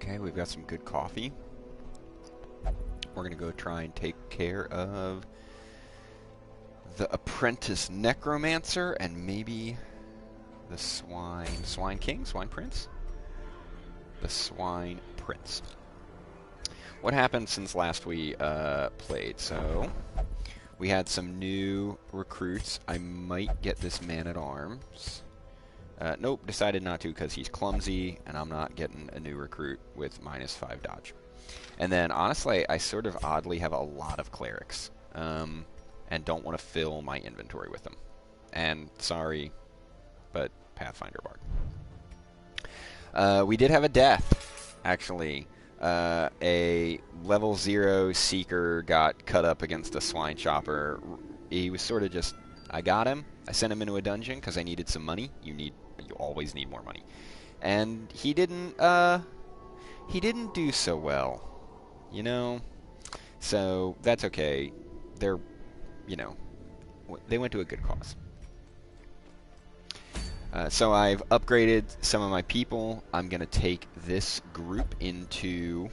Okay, we've got some good coffee. We're going to go try and take care of the apprentice Necromancer and maybe the Swine King, Swine Prince? The Swine Prince. What happened since last we played? So, we had some new recruits. I might get this man-at-arms. Nope, decided not to because he's clumsy, and I'm not getting a new recruit with -5 dodge. And then, honestly, I sort of oddly have a lot of clerics, and don't want to fill my inventory with them. And, sorry, but Pathfinder Bard. We did have a death, actually. A level 0 Seeker got cut up against a Swine Chopper. He was sort of just, I got him, I sent him into a dungeon because I needed some money. You always need more money. And he didn't do so well. You know? So, that's okay. They're, you know, they went to a good cause. So I've upgraded some of my people. I'm going to take this group into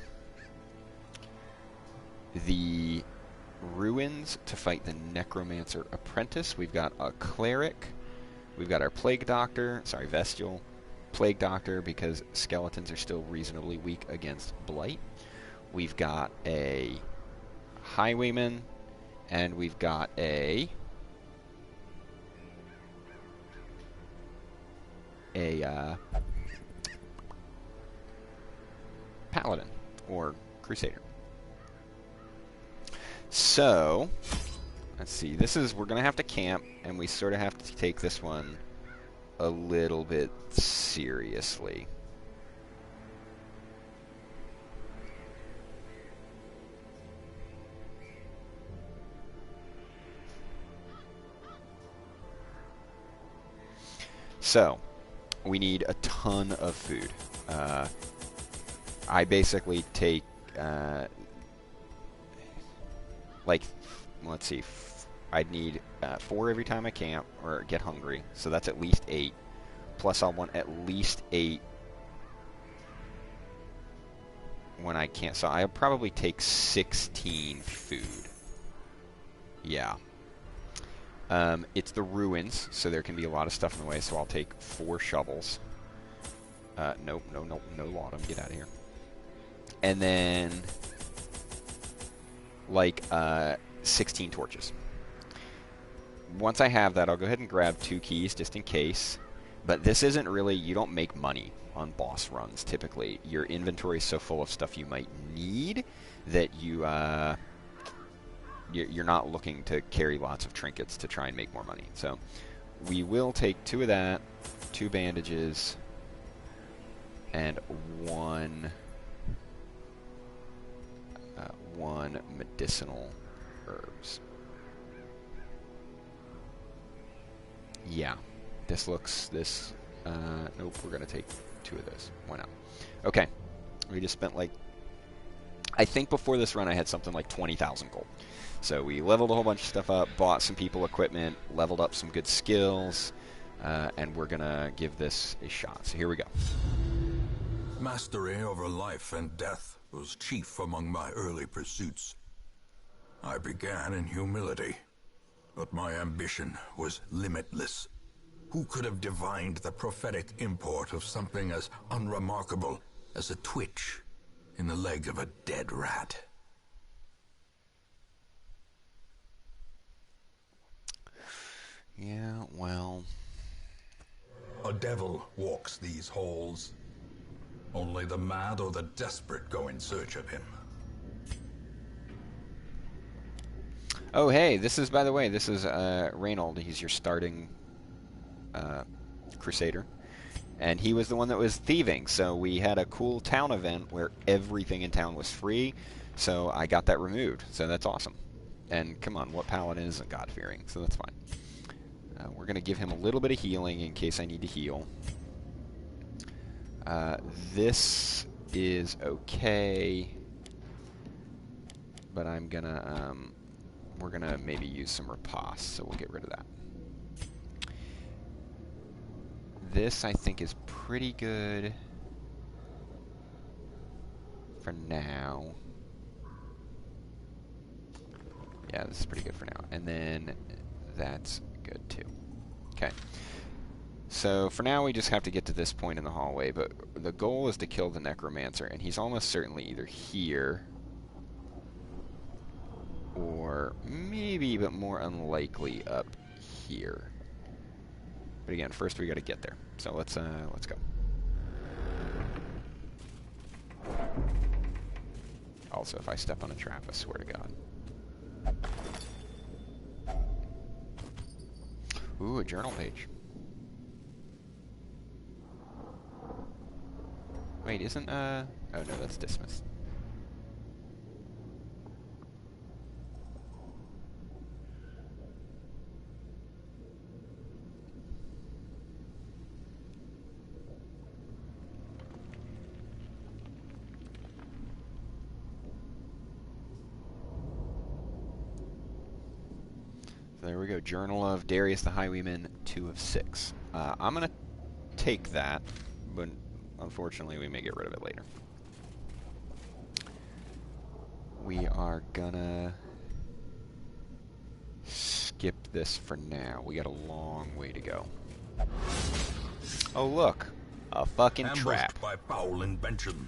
the ruins to fight the Necromancer Apprentice. We've got a cleric. We've got our plague doctor. Sorry, Vestial. Plague doctor because skeletons are still reasonably weak against blight. We've got a highwayman. And we've got a paladin or crusader. So let's see. We're gonna have to camp, and we sort of have to take this one a little bit seriously. So, we need a ton of food. I basically take, like, let's see, I'd need 4 every time I camp or get hungry, so that's at least 8. Plus I'll want at least 8 when I can't, so I'll probably take 16 food. Yeah. It's the ruins, so there can be a lot of stuff in the way, so I'll take 4 shovels. Nope, no laudanum, get out of here. And then, like, 16 torches. Once I have that, I'll go ahead and grab 2 keys, just in case. But this isn't really, you don't make money on boss runs, typically. Your inventory is so full of stuff you might need that you're not looking to carry lots of trinkets to try and make more money. So we will take 2 of that, 2 bandages, and 1 medicinal herbs. Yeah, nope, we're gonna take 2 of those. Why not? Okay, we just spent like, I think before this run I had something like 20,000 gold. So we leveled a whole bunch of stuff up, bought some people equipment, leveled up some good skills, and we're going to give this a shot. So here we go. Mastery over life and death was chief among my early pursuits. I began in humility, but my ambition was limitless. Who could have divined the prophetic import of something as unremarkable as a twitch in the leg of a dead rat? Yeah, well... A devil walks these halls. Only the mad or the desperate go in search of him. Oh, hey, this is, by the way, this is Reynold. He's your starting crusader. And he was the one that was thieving, so we had a cool town event where everything in town was free, so I got that removed, so that's awesome. And come on, what paladin isn't God-fearing, so that's fine. We're going to give him a little bit of healing in case I need to heal. This is okay, but I'm going to, we're going to maybe use some riposte, so we'll get rid of that. This, I think, is pretty good. for now. Yeah, this is pretty good for now. And then that's good too. Okay. So for now we just have to get to this point in the hallway, but the goal is to kill the Necromancer, and he's almost certainly either here or maybe, but more unlikely, up here. But again, first we got to get there. So let's go. Also, if I step on a trap, I swear to God. Ooh, a journal page. Wait, isn't, oh no, that's dismissed. So there we go, Journal of Darius the Highwayman, 2 of 6. I'm gonna take that, but unfortunately, we may get rid of it later. We are gonna skip this for now. We got a long way to go. Oh, look. A fucking trap. By foul invention.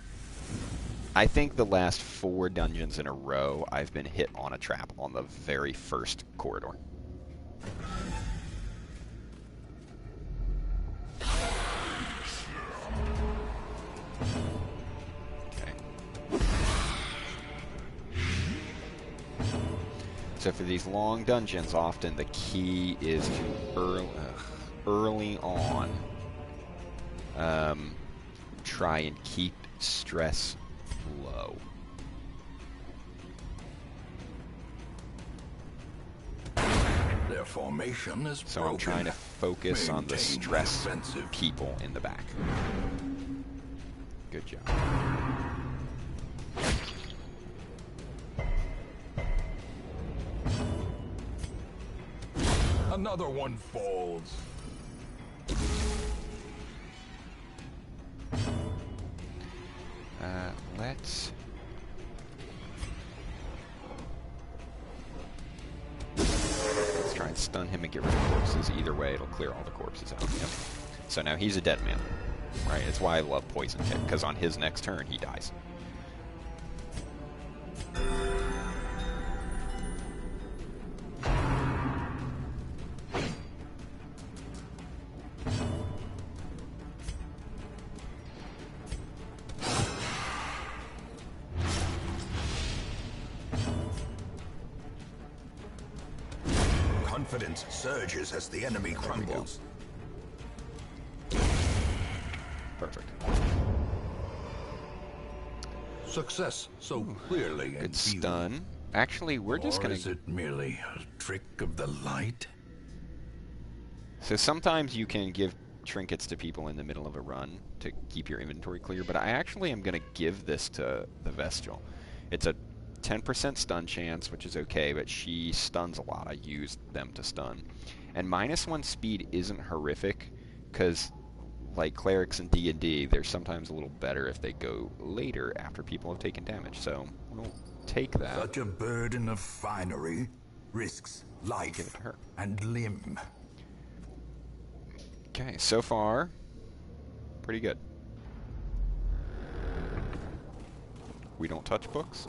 I think the last 4 dungeons in a row, I've been hit on a trap on the very first corridor. So for these long dungeons, often the key is to early on try and keep stress low. Their formation is so broken. I'm trying to focus on the stress people in the back. Good job. Another one falls. Let's try and stun him and get rid of corpses. Either way, it'll clear all the corpses out. Yep. So now he's a dead man. Right? That's why I love Poison Tick, because on his next turn, he dies. Confidence surges as the enemy crumbles. Perfect. Success so clearly in Good view. stun. Actually, we're just Or gonna... is it merely a trick of the light? So sometimes you can give trinkets to people in the middle of a run to keep your inventory clear, but I actually am gonna give this to the Vestal. It's a 10% stun chance, which is okay, but she stuns a lot. I use them to stun. And -1 speed isn't horrific, because like clerics in D&D, they're sometimes a little better if they go later after people have taken damage. So we'll take that. Such a burden of finery risks life Give it to her. and limb. Okay, so far, pretty good. We don't touch books.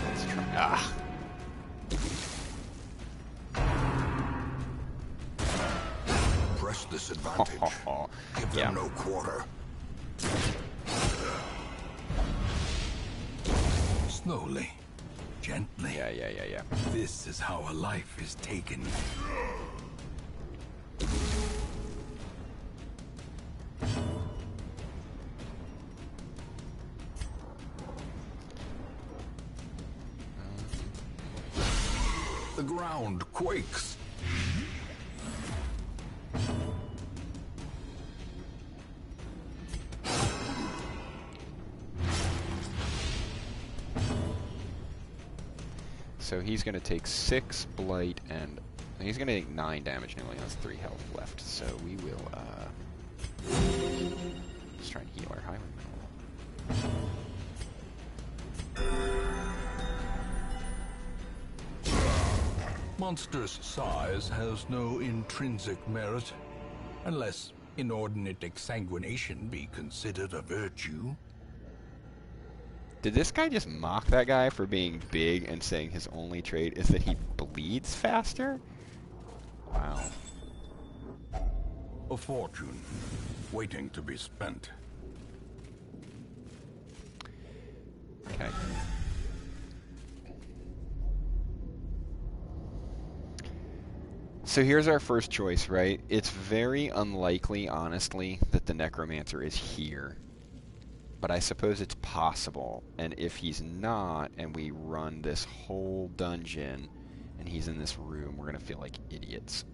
Let's try. Ah. Press this advantage. Give them Yeah. no quarter. Slowly, gently. Yeah. This is how a life is taken. The ground quakes. So he's going to take 6 blight, and he's going to take 9 damage, and he only has 3 health left. So we will, just try and heal our highwayman. Monstrous size has no intrinsic merit, unless inordinate exsanguination be considered a virtue. Did this guy just mock that guy for being big and saying his only trait is that he bleeds faster? Wow. A fortune, waiting to be spent. Okay. So here's our first choice, right? It's very unlikely, honestly, that the Necromancer is here. But I suppose it's possible. And if he's not, and we run this whole dungeon, and he's in this room, we're going to feel like idiots.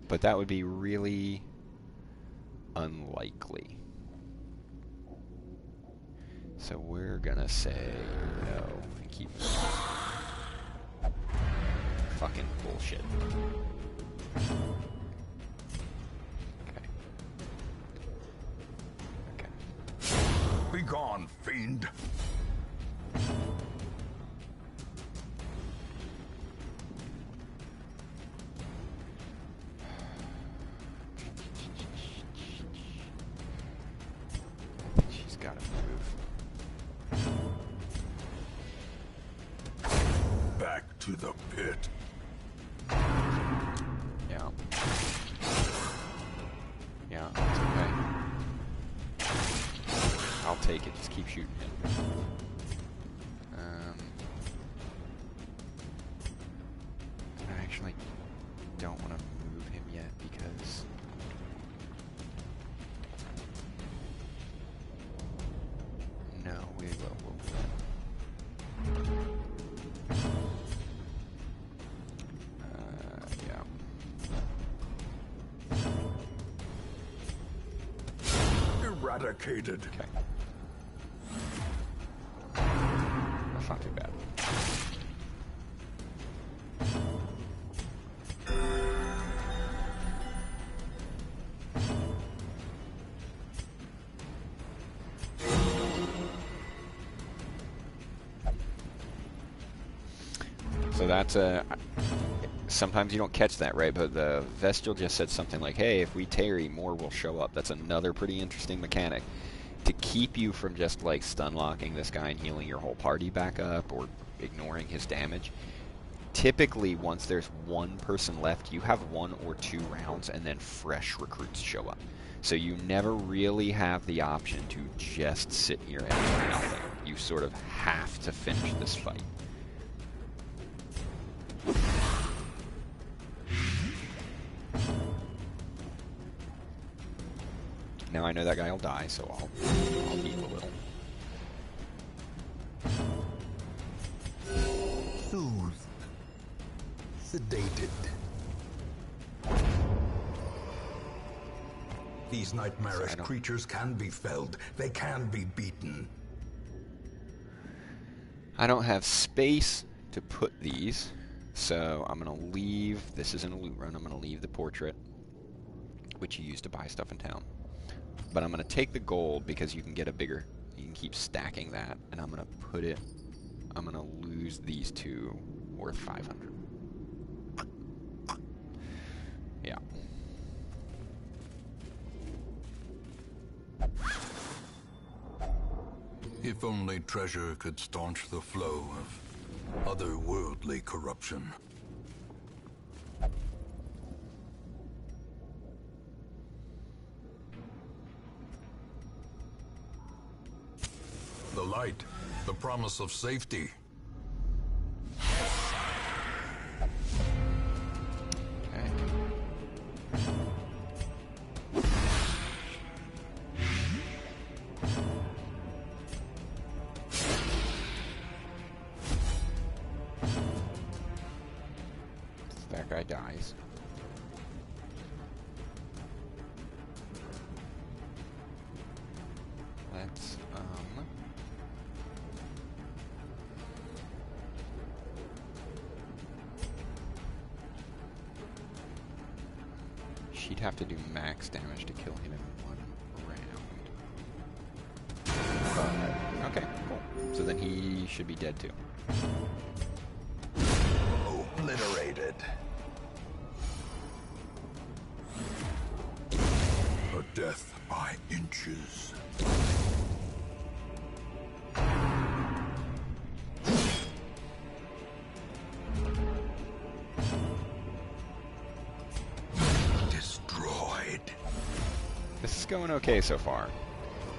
But that would be really unlikely. So we're going to say no and keep fucking bullshit. Begone, fiend! She's gotta move. Back to the pit. Yeah. Yeah, it's okay. I'll take it. Just keep shooting him. I actually don't want to move him yet because no, we will. Yeah. Eradicated. Okay. That's not too bad. So that's a... Sometimes you don't catch that, right? But the Vestal just said something like, hey, if we tarry, more will show up. That's another pretty interesting mechanic. To keep you from just, like, stun-locking this guy and healing your whole party back up or ignoring his damage. Typically, once there's one person left, you have 1 or 2 rounds and then fresh recruits show up. So you never really have the option to just sit here and do nothing. You sort of have to finish this fight. Now I know that guy will die, so I'll heal a little. Soothed. Sedated. These nightmarish creatures can be felled. They can be beaten. I don't have space to put these, so I'm going to leave. This isn't a loot run. I'm going to leave the portrait, which you use to buy stuff in town. But I'm going to take the gold because you can get a bigger, you can keep stacking that, and I'm going to put it, I'm going to lose these 2 worth 500. Yeah. If only treasure could staunch the flow of otherworldly corruption. The light, the promise of safety. Okay. if that guy dies. Let's, she'd have to do max damage to kill him in one round. Okay, cool. So then he should be dead too. Obliterated. A death by inches. Destroyed. This is going okay so far,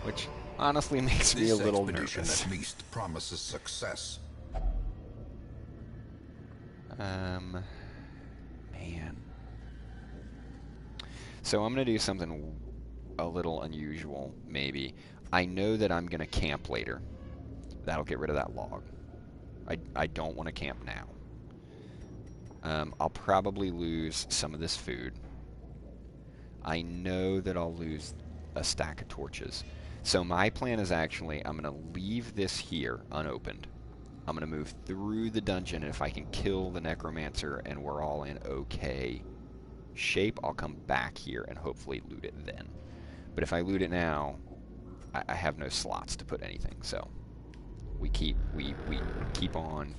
which honestly makes me a little nervous. At least promises success. Man. So I'm going to do something a little unusual, maybe. I know that I'm going to camp later. That'll get rid of that log. I don't want to camp now. I'll probably lose some of this food. I know that I'll lose a stack of torches. So my plan is actually, I'm going to leave this here unopened. I'm going to move through the dungeon, and if I can kill the Necromancer and we're all in okay shape, I'll come back here and hopefully loot it then. But if I loot it now, I have no slots to put anything, so we keep on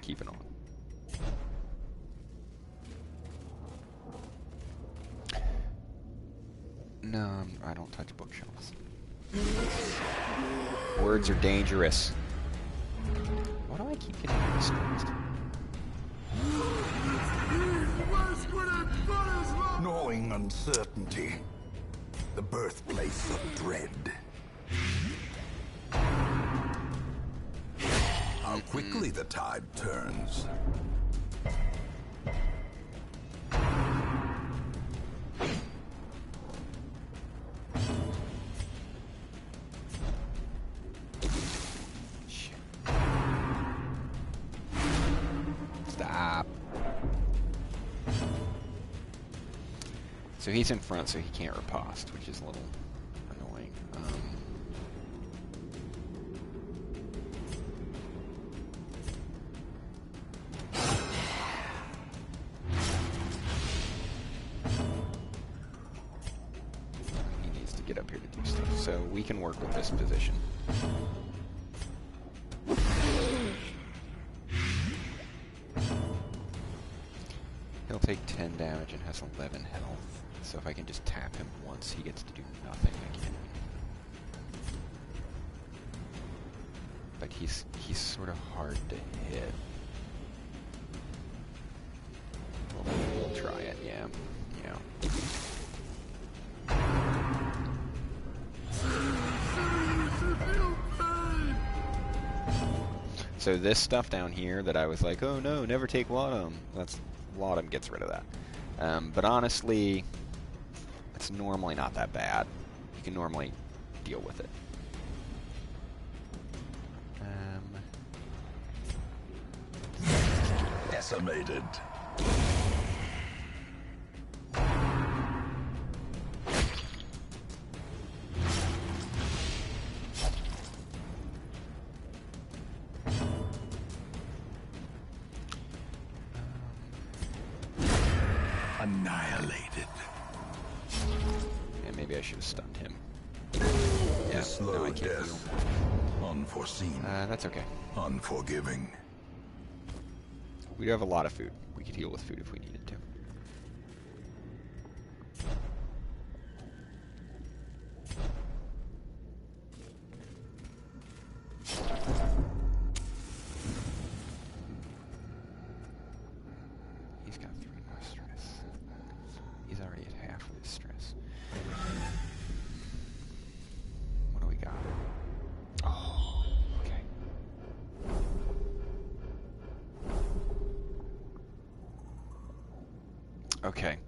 keeping on. No, I don't touch bookshelves. Words are dangerous. Why do I keep getting distressed? Gnawing uncertainty. The birthplace of dread. How quickly the tide turns. Stop. So he's in front, so he can't riposte, which is a little annoying. He needs to get up here to do stuff, so we can work with this position. He'll take 10 damage and has 11 health. So if I can just tap him once, he gets to do nothing again. But he's sort of hard to hit. We'll try it, yeah. So this stuff down here that I was like, oh no, never take Laudanum. Laudanum gets rid of that. But honestly, it's normally not that bad. You can normally deal with it. Decimated. Annihilated. And maybe I should have stunned him. Yeah, slow I can't death. Unforeseen. That's okay. Unforgiving. We do have a lot of food. We could heal with food if we needed to. He's got 3 more stress. He's already at half of his stress. What do we got? Oh, okay. Okay.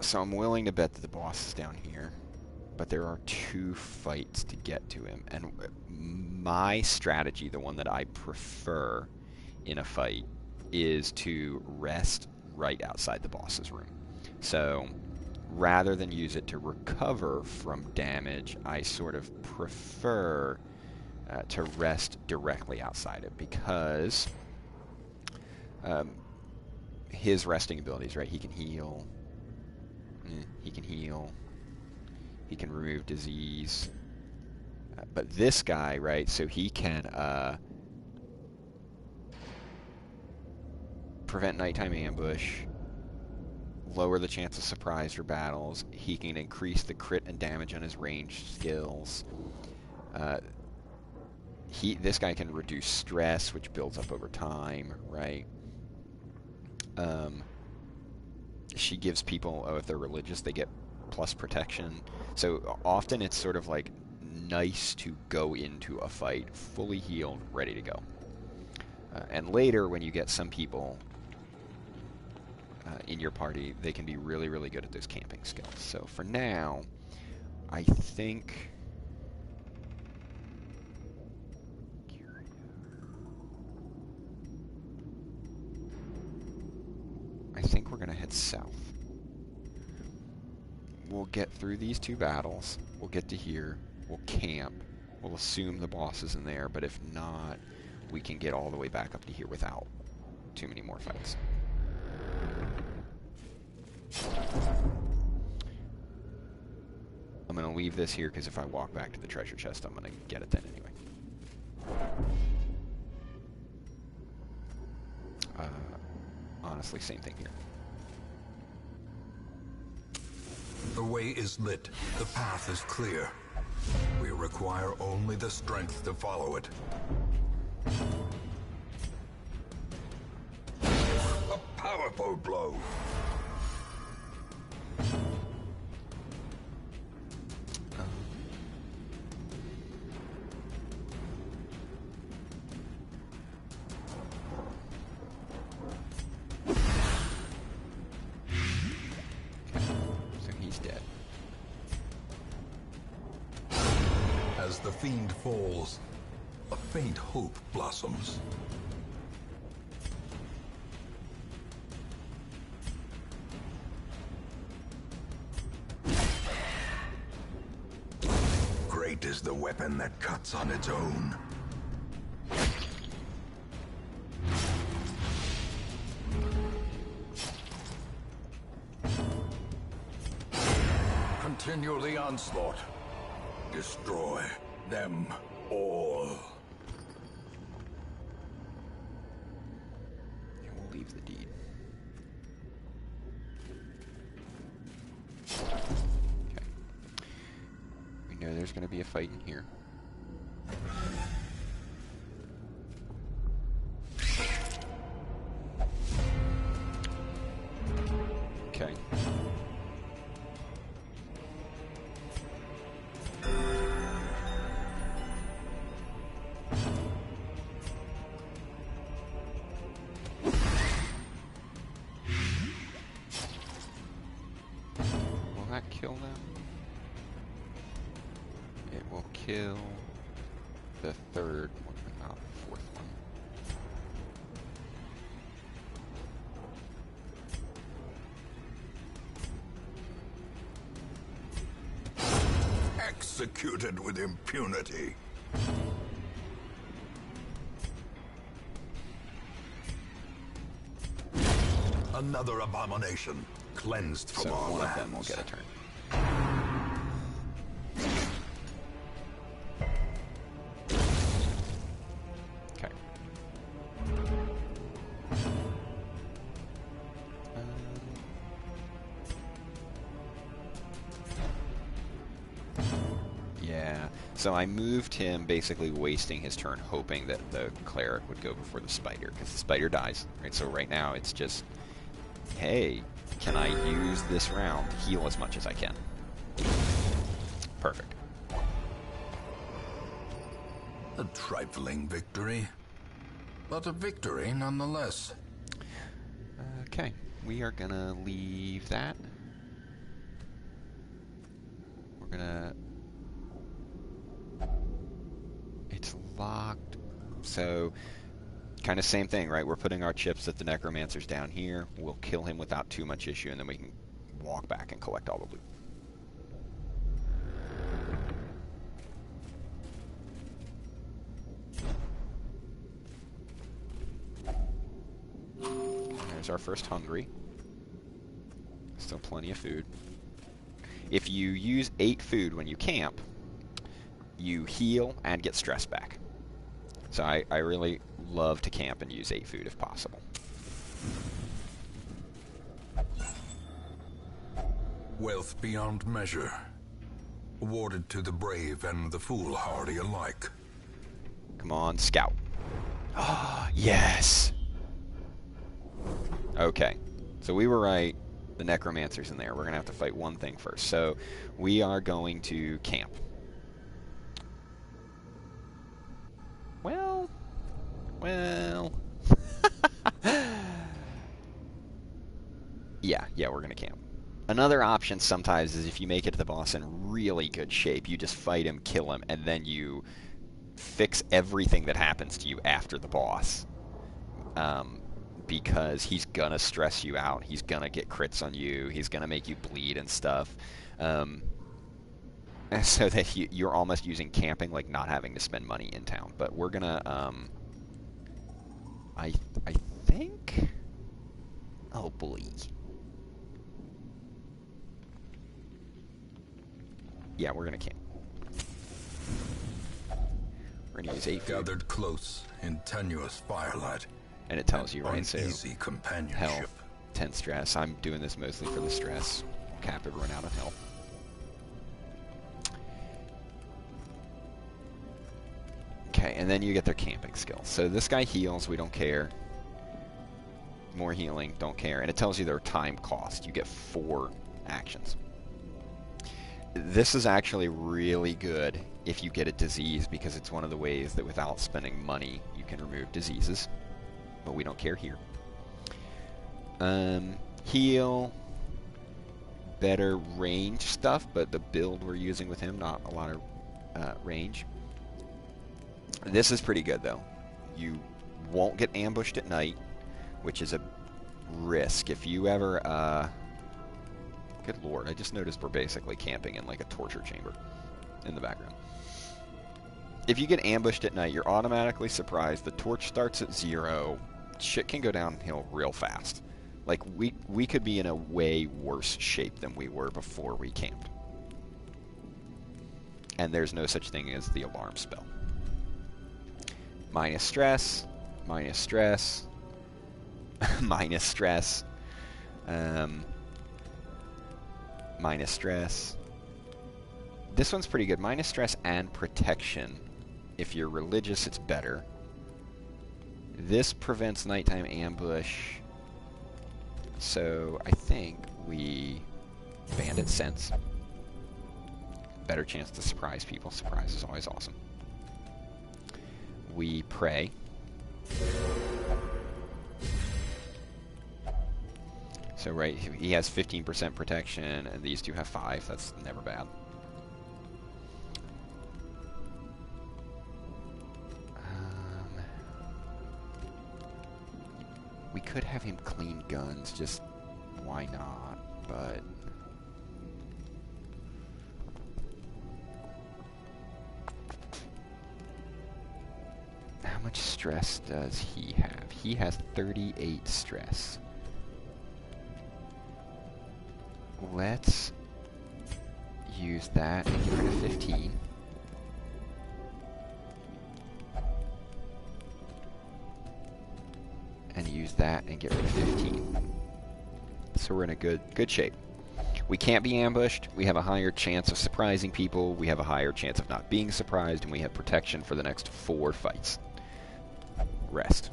So I'm willing to bet that the boss is down here, but there are 2 fights to get to him, and my strategy, the one that I prefer in a fight, is to rest right outside the boss's room. So rather than use it to recover from damage, I sort of prefer to rest directly outside it, because his resting abilities, right? He can heal. He can heal. He can remove disease. But this guy, right? So he can prevent nighttime ambush, lower the chance of surprise or battles. He can increase the crit and damage on his ranged skills. This guy can reduce stress, which builds up over time, right? She gives people, if they're religious, they get plus protection. So often it's sort of like nice to go into a fight fully healed, ready to go. And later, when you get some people in your party, they can be really, really good at those camping skills. So for now, I think we're going to head south. We'll get through these 2 battles. We'll get to here. We'll camp. We'll assume the boss is in there, but if not, we can get all the way back up to here without too many more fights. I'm going to leave this here, because if I walk back to the treasure chest, I'm going to get it then anyway. Honestly, same thing here. The way is lit. The path is clear. We require only the strength to follow it. A powerful blow. As the fiend falls, a faint hope blossoms. Great is the weapon that cuts on its own. Continue the onslaught. Destroy them all. And we'll leave the deed. Okay. We know there's going to be a fight in here. Okay. Kill them. It will kill the 3rd one, not the 4th one. Executed with impunity. Another abomination, cleansed from so our one lands. of them will get a turn. Okay. Yeah, so I moved him, basically wasting his turn, hoping that the cleric would go before the spider, because the spider dies, right? So right now it's just, hey, can I use this round to heal as much as I can? Perfect. A trifling victory, but a victory nonetheless. Okay, we are gonna leave that. We're gonna... It's locked, so kind of same thing, right? We're putting our chips at the Necromancer's down here. We'll kill him without too much issue, and then we can walk back and collect all the loot. There's our first hungry. Still plenty of food. If you use 8 food when you camp, you heal and get stress back. So I really love to camp and use 8 food if possible. Wealth beyond measure, awarded to the brave and the foolhardy alike. Come on, scout. Ah, yes! Okay, so we were right. The Necromancer's in there. We're going to have to fight one thing first. So we are going to camp. Well... yeah, we're going to camp. Another option sometimes is if you make it to the boss in really good shape, you just fight him, kill him, and then you fix everything that happens to you after the boss. Because he's going to stress you out. He's going to get crits on you. He's going to make you bleed and stuff. So that you're almost using camping like not having to spend money in town. But we're going to... I think... Oh, boy. Yeah, we're going to camp. We're going to use 8 food. Gathered close in tenuous firelight. And it tells you, right? So, easy companionship. Health, 10 stress. I'm doing this mostly for the stress. Cap everyone out of health. Okay, and then you get their camping skill. So this guy heals, we don't care. More healing, don't care. And it tells you their time cost. You get 4 actions. This is actually really good if you get a disease, because it's one of the ways that without spending money, you can remove diseases. But we don't care here. Heal. Better range stuff, but the build we're using with him, not a lot of range. This is pretty good, though. You won't get ambushed at night, which is a risk. If you ever... Good lord, I just noticed we're basically camping in like a torture chamber in the background. If you get ambushed at night, you're automatically surprised. The torch starts at 0. Shit can go downhill real fast. Like, we could be in a way worse shape than we were before we camped. And there's no such thing as the alarm spell. Minus stress. Minus stress. Minus stress. Minus stress. This one's pretty good. Minus stress and protection. If you're religious, it's better. This prevents nighttime ambush. So I think we bandit sense. Better chance to surprise people. Surprise is always awesome. We pray. So right, he has 15% protection, and these two have 5. That's never bad. We could have him clean guns, just why not, but... How much stress does he have? He has 38 stress. Let's use that and get rid of 15. And use that and get rid of 15. So we're in a good shape. We can't be ambushed. We have a higher chance of surprising people. We have a higher chance of not being surprised, and we have protection for the next 4 fights. Rest.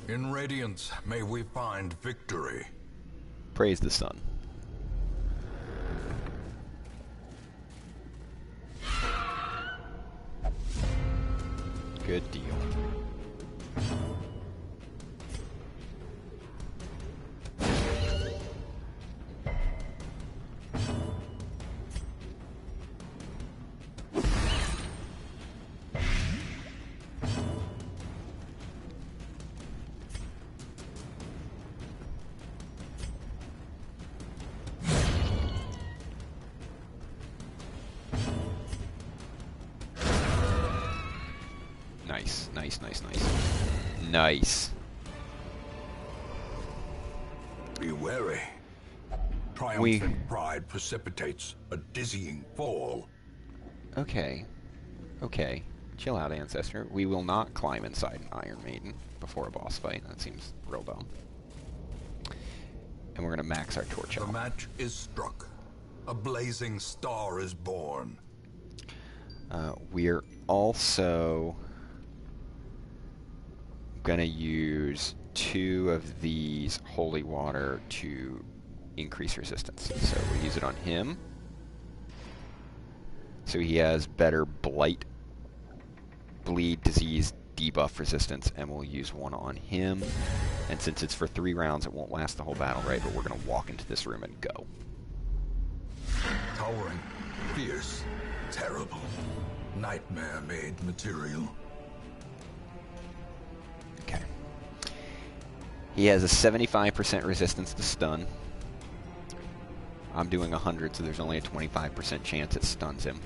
In radiance, may we find victory. Praise the sun. Good deal. Nice, nice, nice, nice. Nice. Be wary. Triumphant pride precipitates a dizzying fall. Okay. Okay. Chill out, Ancestor. We will not climb inside an Iron Maiden before a boss fight. That seems real dumb. And we're going to max our torch out. The match is struck. A blazing star is born. We're also going to use 2 of these holy water to increase resistance. So we'll use it on him. So he has better blight, bleed, disease, debuff resistance, and we'll use 1 on him. And since it's for 3 rounds, it won't last the whole battle, right? But we're going to walk into this room and go. Towering, fierce, terrible, nightmare-made material. Okay. He has a 75% resistance to stun. I'm doing 100, so there's only a 25% chance it stuns him.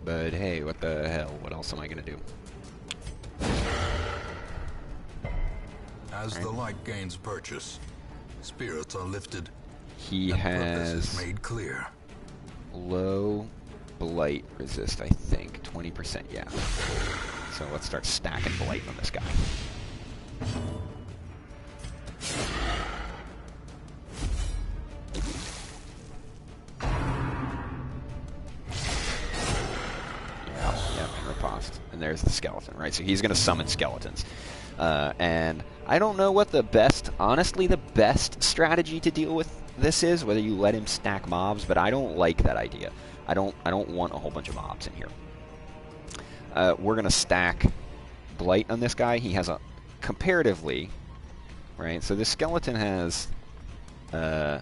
But hey, what the hell? What else am I going to do? As the light gains purchase, spirits are lifted. He and has purpose is made clear. low blight resist, I think. 20%, yeah. So let's start stacking blight on this guy. And there's the skeleton, right? So he's going to summon skeletons. And I don't know what the best, honestly, the best strategy to deal with this is, whether you let him stack mobs, but I don't like that idea. I don't want a whole bunch of mobs in here. We're going to stack blight on this guy. He has a, comparatively, right? So this skeleton has 10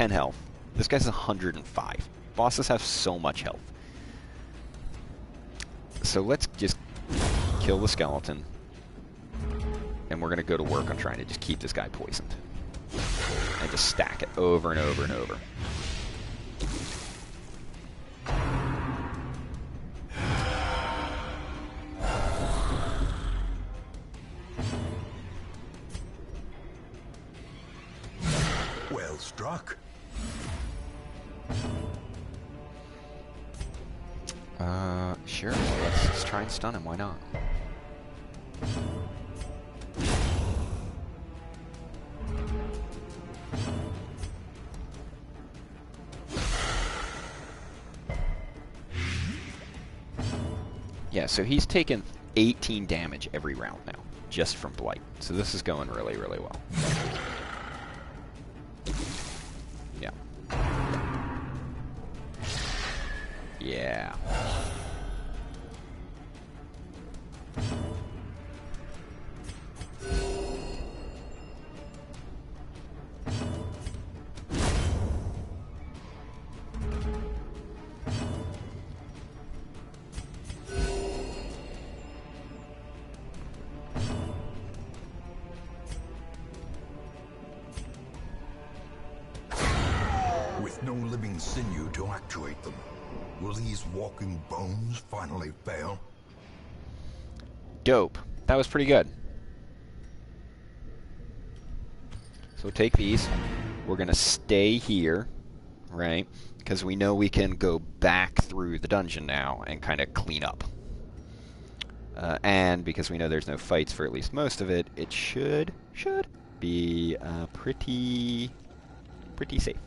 health. This guy's 105. Bosses have so much health. So let's just kill the skeleton, and we're going to go to work on trying to just keep this guy poisoned. And just stack it over and over and over. Well struck. Sure, well, let's just try and stun him, why not? Yeah, so he's taken 18 damage every round now, just from blight. So this is going really, really well. Yeah. Yeah. With no living sinew to actuate them, will these walking bones finally fail? Dope. That was pretty good. So we'll take these. We're going to stay here, right? Because we know we can go back through the dungeon now and kind of clean up. And because we know there's no fights for at least most of it, it should be pretty safe.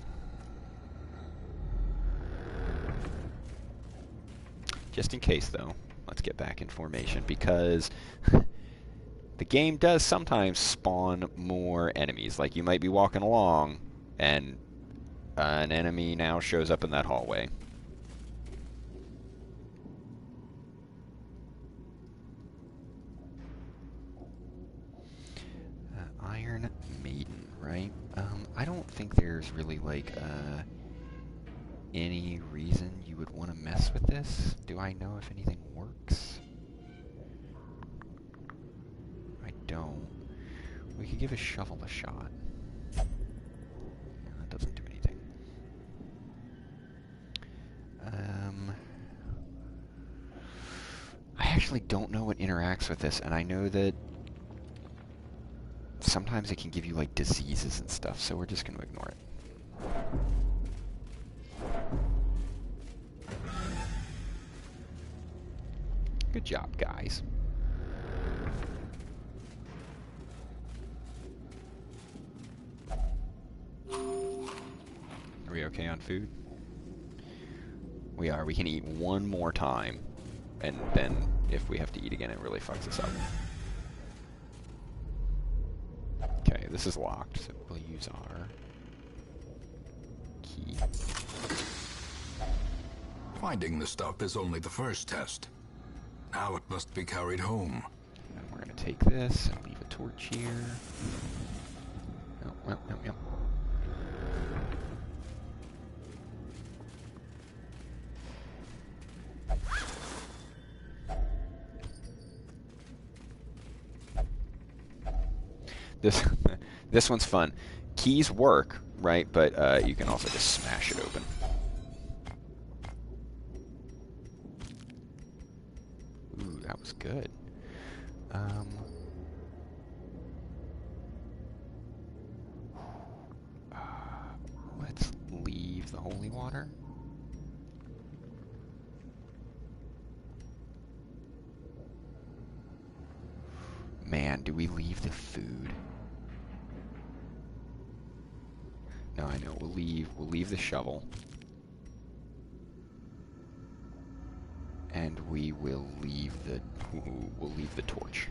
Just in case, though, let's get back in formation, because the game does sometimes spawn more enemies. Like, you might be walking along, and an enemy now shows up in that hallway. Iron Maiden, right? I don't think there's really, like, any reason you would want to mess with this. Do I know if anything works? I don't. We could give a shovel a shot. That doesn't do anything. actually don't know what interacts with this, and I know that sometimes it can give you, like, diseases and stuff, so we're just going to ignore it. Good job, guys. Are we okay on food? We are. We can eat one more time, and then if we have to eat again, it really fucks us up. Okay, this is locked, so we'll use our key. Finding the stuff is only the first test. Now it must be carried home. And we're going to take this and leave a torch here. Oh, well, yep. This one's fun. Keys work, right? But you can also just smash it open. Ooh, that was good. Let's leave the holy water. Man, do we leave the food? No, I know. We'll leave the shovel. And we will leave the torch.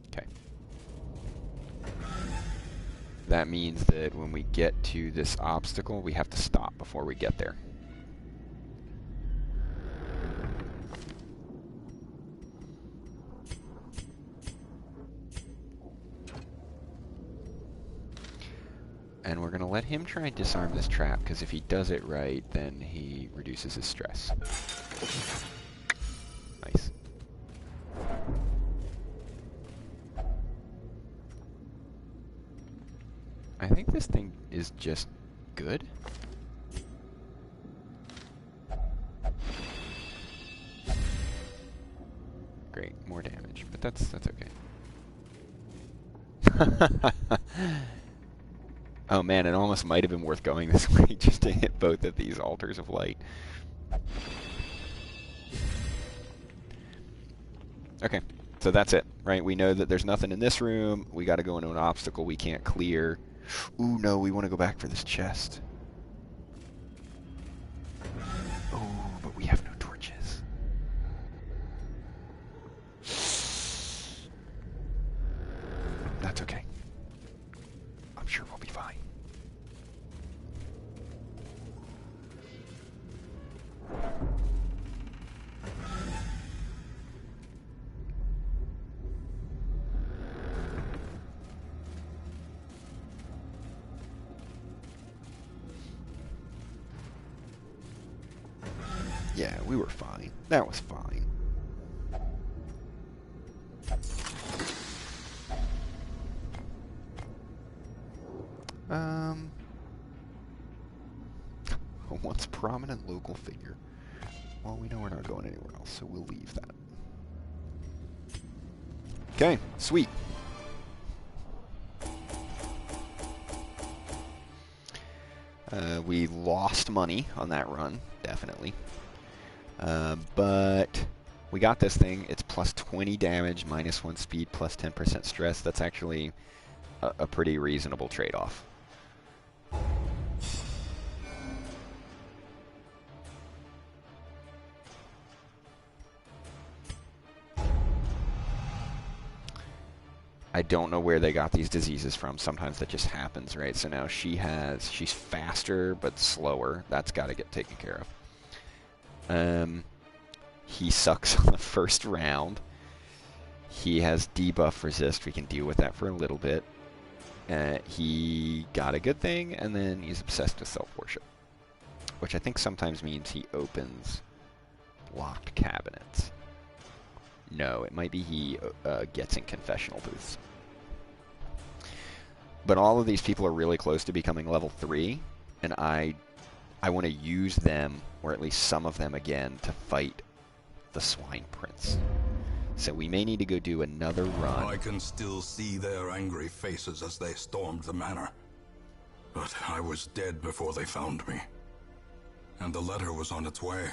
Okay. That means that when we get to this obstacle, we have to stop before we get there. And we're going to let him try and disarm this trap, because if he does it right, then he reduces his stress. Nice. I think this thing is just good. Great, more damage, but that's okay. Oh man, it almost might have been worth going this way just to hit both of these altars of light. Okay, so that's it, right? We know that there's nothing in this room. We got to go into an obstacle we can't clear. Ooh, no, we want to go back for this chest. Oh, but we have no torches. That's okay. I'm sure we'll be fine. Yeah, we were fine. That was fine. Once prominent local figure. Well, we know we're not going anywhere else, so we'll leave that. Okay, sweet. We lost money on that run, definitely. But we got this thing. It's plus 20 damage, minus 1 speed, plus 10% stress. That's actually a pretty reasonable trade-off. I don't know where they got these diseases from. Sometimes that just happens, right? So now she's faster but slower. That's got to get taken care of. He sucks on the first round. He has debuff resist. We can deal with that for a little bit. He got a good thing, and then he's obsessed with self-worship, which I think sometimes means he opens locked cabinets. No, it might be he gets in confessional booths. But all of these people are really close to becoming level 3, and I I want to use them, or at least some of them again, to fight the Swine Prince. So we may need to go do another run. I can still see their angry faces as they stormed the manor. But I was dead before they found me. And the letter was on its way.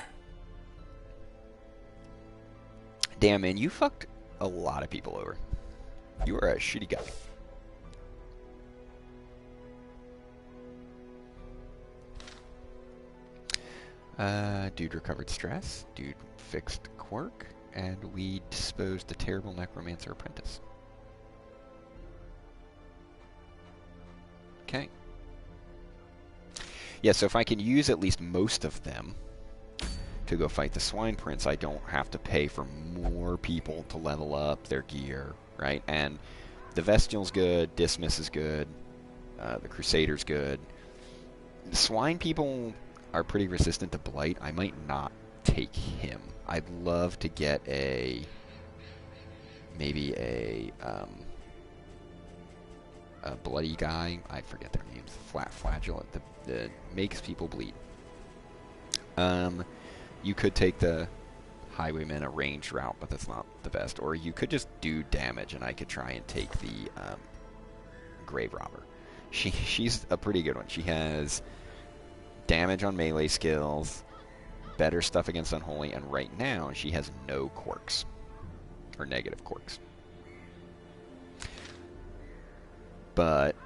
Damn, man, you fucked a lot of people over. You are a shitty guy. Dude recovered stress. Dude fixed quirk. And we disposed the terrible Necromancer Apprentice. Okay. Yeah, so if I can use at least most of them to go fight the Swine Prince, I don't have to pay for more people to level up their gear, right? And the Vestial's good, Dismiss is good, the Crusader's good. The Swine people are pretty resistant to Blight. I might not take him. I'd love to get maybe a bloody guy. I forget their names. Flagellant. That makes people bleed. You could take the Highwayman a ranged route, but that's not the best. Or you could just do damage, and I could try and take the Grave Robber. She's a pretty good one. She has damage on melee skills, better stuff against Unholy, and right now she has no quirks. Or negative quirks. But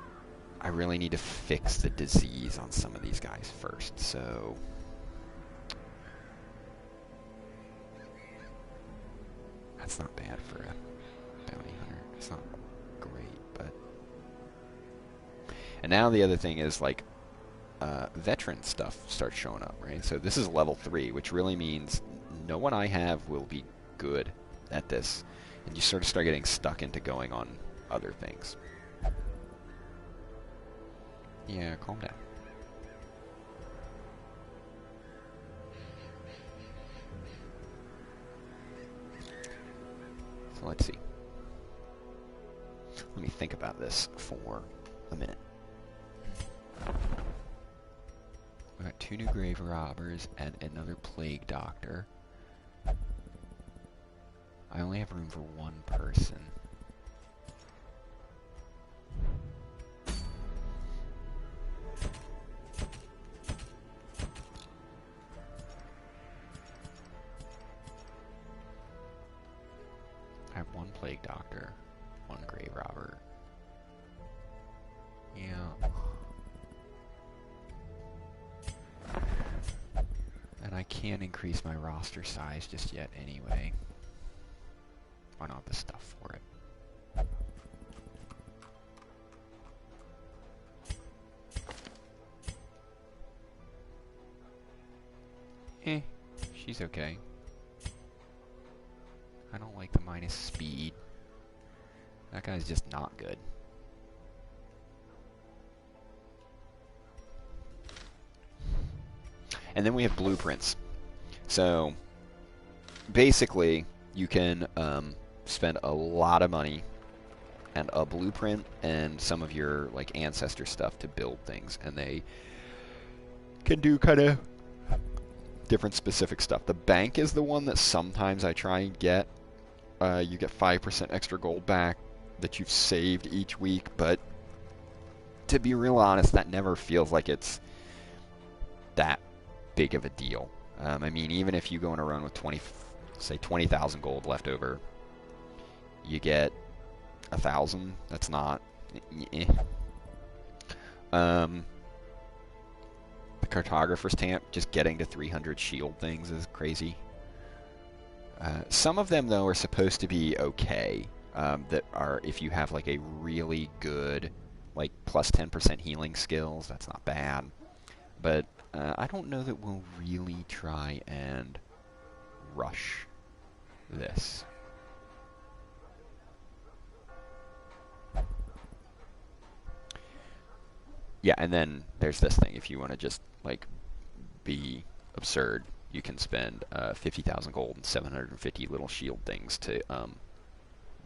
I really need to fix the disease on some of these guys first, so... That's not bad for a bounty hunter. It's not great, but... And now the other thing is, like, veteran stuff starts showing up, right? So this is level 3, which really means no one I have will be good at this. And you sort of start getting stuck into going on other things. Yeah, calm down. So let's see. Let me think about this for a minute. We got 2 new grave robbers and another plague doctor. I only have room for 1 person. I have 1 plague doctor, 1 grave robber. Yeah. And I can't increase my roster size just yet anyway. I don't have the stuff for it. She's okay. I don't like the minus speed. That guy's just not good. And then we have blueprints. So basically you can spend a lot of money and a blueprint and some of your like ancestor stuff to build things, and they can do kind of different specific stuff. The bank is the one that sometimes I try and get. You get 5% extra gold back that you've saved each week, but to be real honest, that never feels like it's that big of a deal. I mean, even if you go on a run with 20,000 gold left over, you get 1,000. That's not. The cartographer's tamp, just getting to 300 shield things is crazy. Some of them though are supposed to be okay. That are, if you have like a really good, like plus 10% healing skills, that's not bad. But I don't know that we'll really try and rush this. Yeah, and then there's this thing. If you want to just like be absurd, you can spend 50,000 gold and 750 little shield things to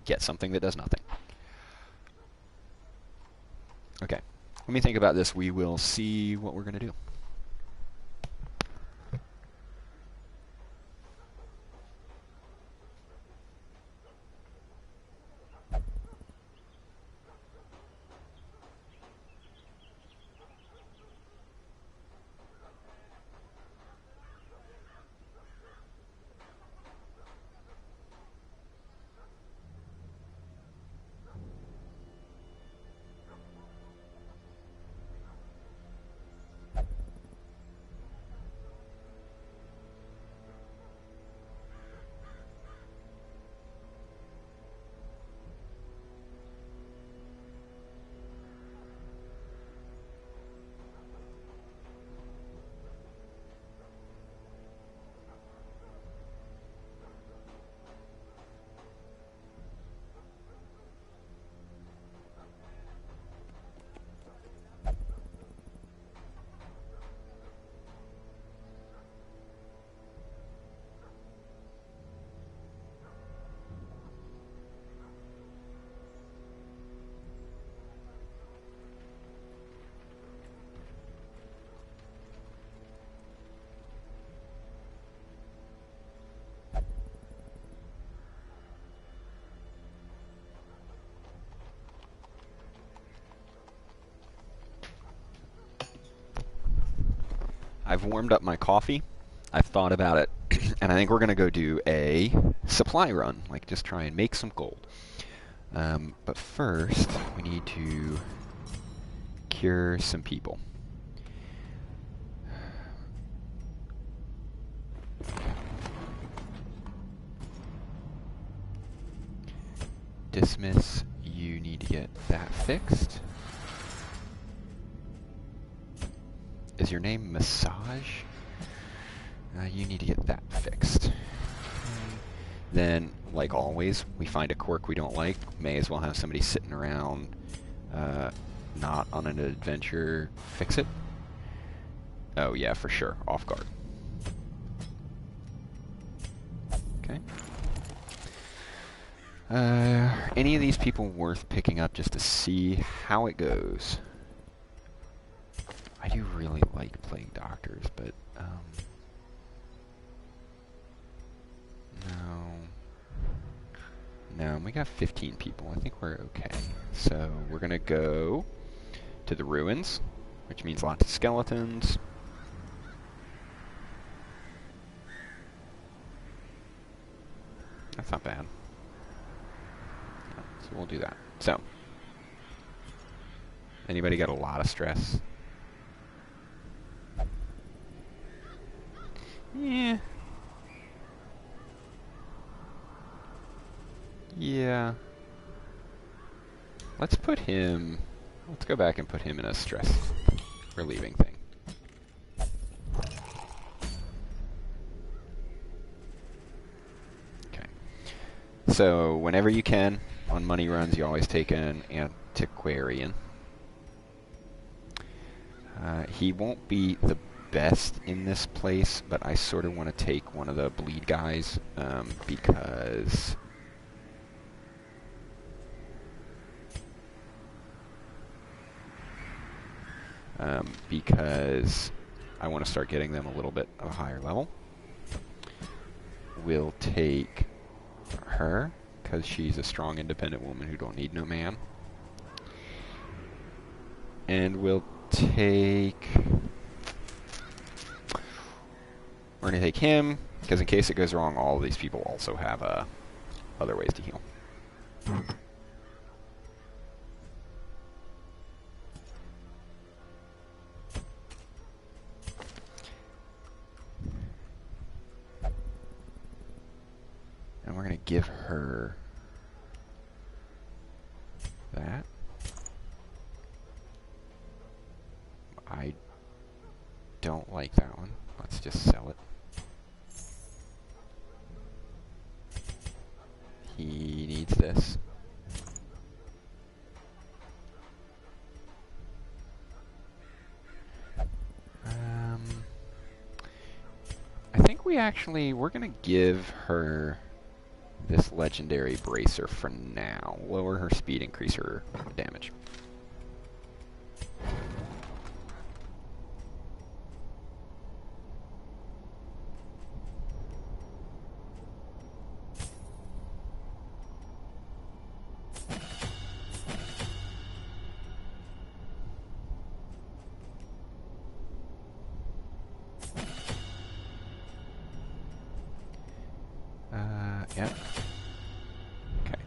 get something that does nothing. Okay, let me think about this. We will see what we're going to do. I've warmed up my coffee. I've thought about it, and I think we're going to go do a supply run, like just try and make some gold. But first, we need to cure some people. Dismiss, you need to get that fixed. Is your name Massage? You need to get that fixed. Then, like always, we find a quirk we don't like. May as well have somebody sitting around, not on an adventure, fix it. Oh yeah, for sure, off guard. Okay. Any of these people worth picking up just to see how it goes? I do really like playing doctors, but, no, we got 15 people. I think we're okay. So we're gonna go to the ruins, which means lots of skeletons. That's not bad. No, so we'll do that. So, anybody got a lot of stress? Yeah. Yeah. Let's put him... Let's go back and put him in a stress relieving thing. Okay. So, whenever you can, on money runs, you always take an antiquarian. He won't be the best in this place, but I sort of want to take one of the bleed guys, because... because I want to start getting them a little bit of a higher level. We'll take her, because she's a strong, independent woman who don't need no man. And we'll take... We're going to take him, because in case it goes wrong, all of these people also have other ways to heal. And we're going to give her that. I don't like that one. Let's just sell it. He needs this. I think we're going to give her this legendary bracer for now. Lower her speed, increase her damage. Yeah. Okay.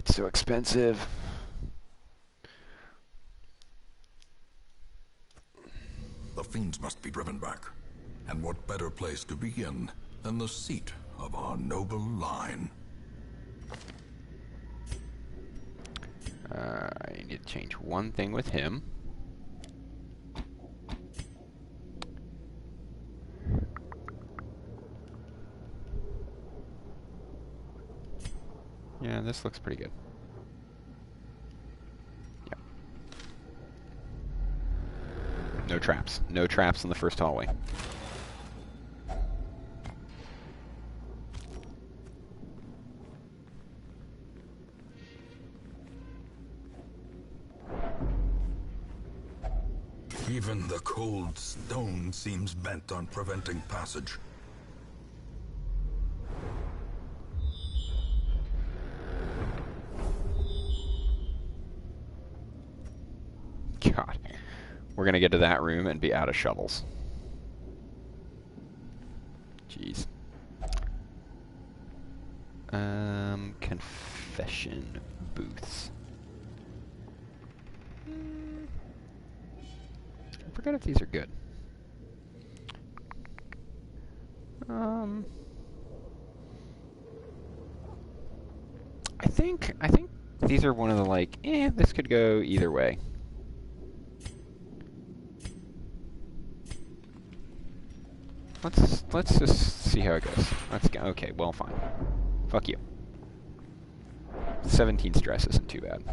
So expensive. The fiends must be driven back. And what better place to begin than the seat of our noble line? I need to change one thing with him. Yeah, this looks pretty good. traps. No traps in the first hallway. Even the cold stone seems bent on preventing passage. God. We're gonna get to that room and be out of shovels. Jeez. Confession booths. I forget if these are good. I think these are one of the like, this could go either way. Let's just see how it goes. Let's go. Okay, well, fine. Fuck you. 17 stress isn't too bad.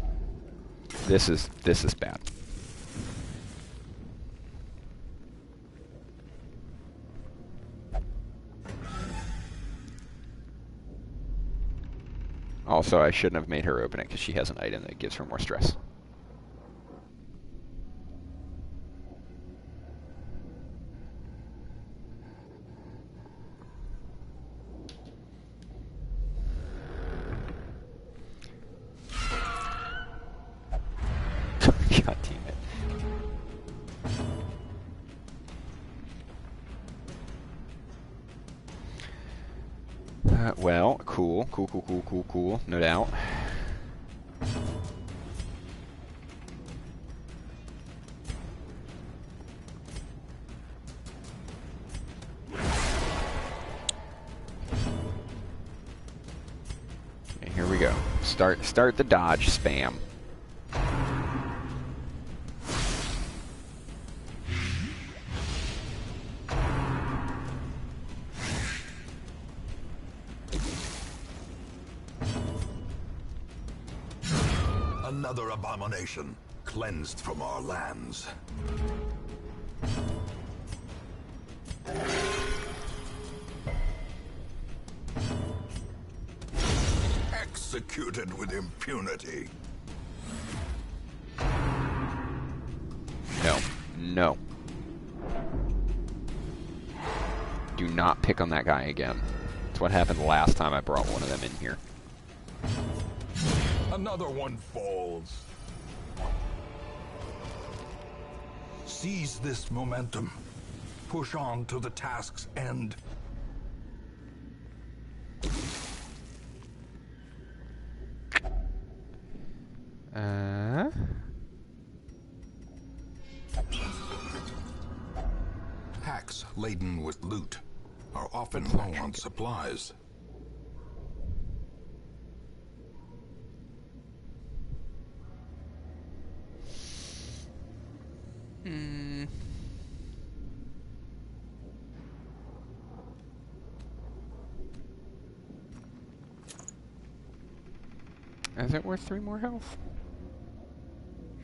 This is bad. Also, I shouldn't have made her open it because she has an item that gives her more stress. God damn it. Well, cool, no doubt. Okay, here we go. Start the dodge spam. Another abomination, cleansed from our lands. Executed with impunity. No. Do not pick on that guy again. That's what happened last time I brought one of them in here. Another one falls. Seize this momentum. Push on to the task's end. Packs laden with loot are often low on supplies. Is it worth 3 more health?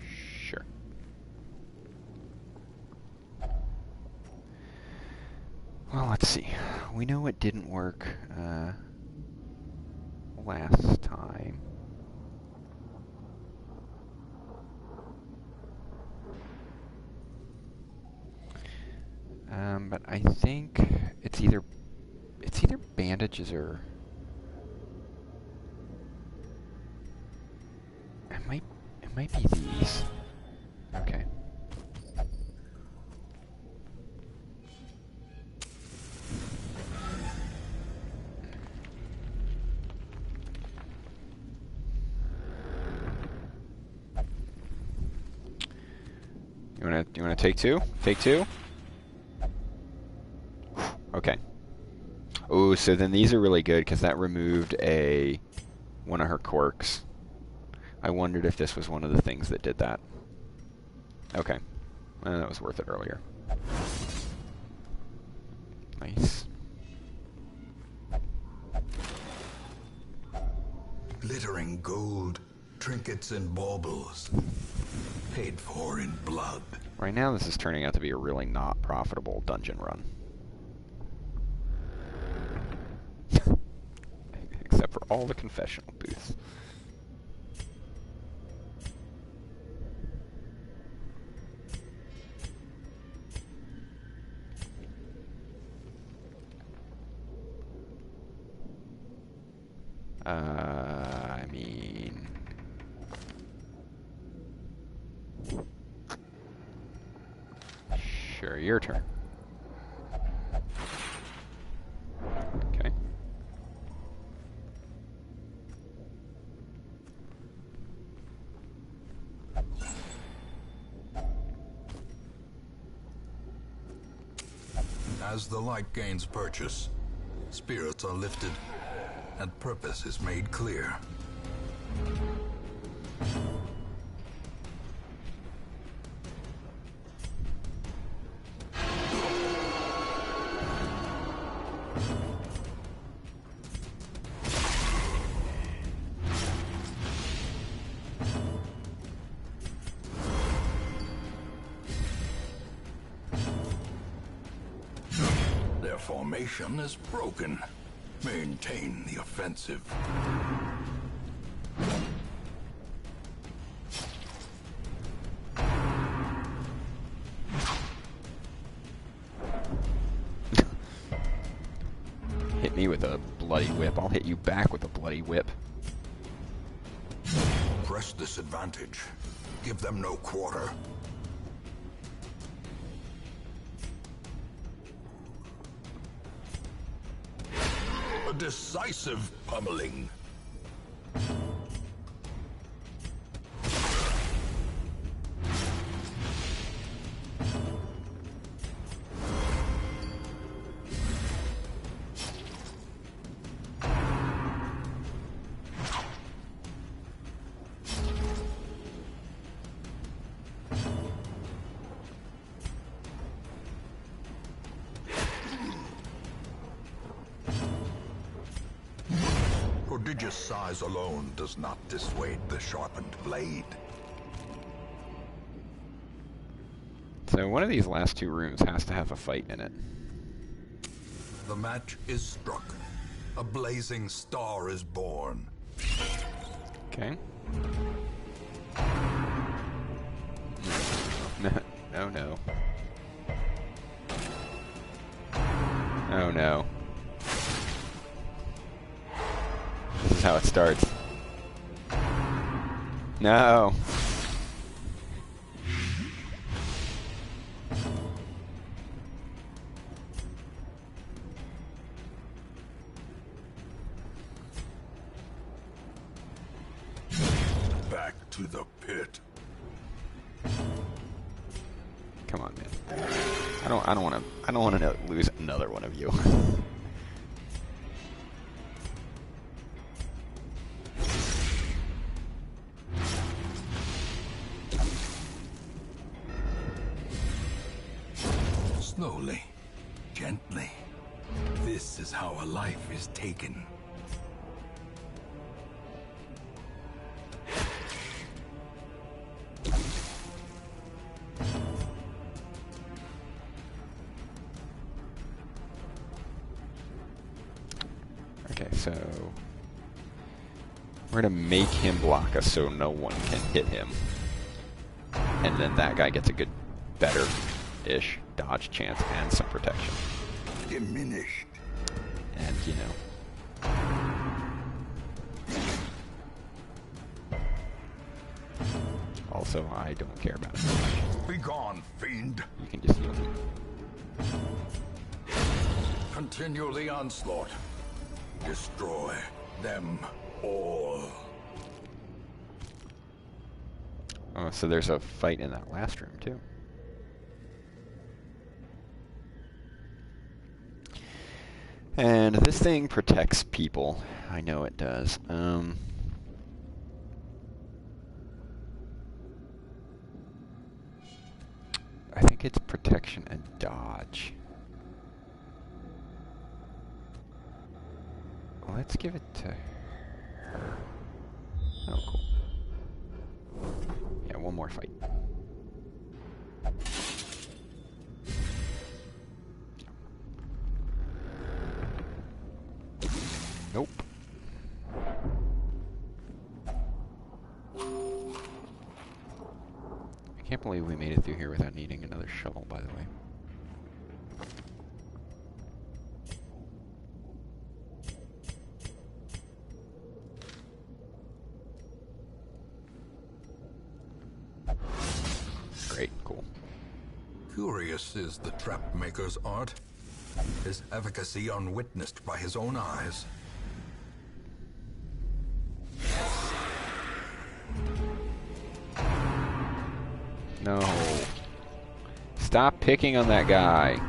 Sure. Well, let's see. We know it didn't work last time. But I think it's either bandages or it might be these. Okay. You wanna take 2? Take 2? Okay. Oh, so then these are really good because that removed one of her quirks. I wondered if this was one of the things that did that. Okay. That was worth it earlier. Nice. Glittering gold, trinkets and baubles. paid for in blood. Right now, this is turning out to be a really not profitable dungeon run. Except for all the confessional booths. I mean... Sure, your turn. Okay. As the light gains purchase, spirits are lifted, and purpose is made clear. Their formation is broken. Maintain the offensive. Hit me with a bloody whip. I'll hit you back with a bloody whip. Press this advantage. Give them no quarter. A decisive pummeling. Prodigious size alone does not dissuade the sharpened blade. So one of these last two rooms has to have a fight in it. The match is struck. A blazing star is born. Okay. No, no. Oh no. This is how it starts. No. Back to the pit. Come on, man. I don't want to lose another one of you. Slowly, gently. This is how a life is taken. Okay, so we're gonna make him block us so no one can hit him. And then that guy gets a good, better-ish dodge chance and some protection. Diminished. And, you know. Also, I don't care about it so much. Begone, fiend. You can just heal me. Continue the onslaught. Destroy them all. Oh, so there's a fight in that last room, too. And this thing protects people. I know it does. I think it's protection and dodge. Let's give it to her. Oh, cool. Yeah, one more fight. Nope. I can't believe we made it through here without needing another shovel, by the way. Great, cool. Curious is the trap maker's art, his efficacy unwitnessed by his own eyes. No. Stop picking on that guy.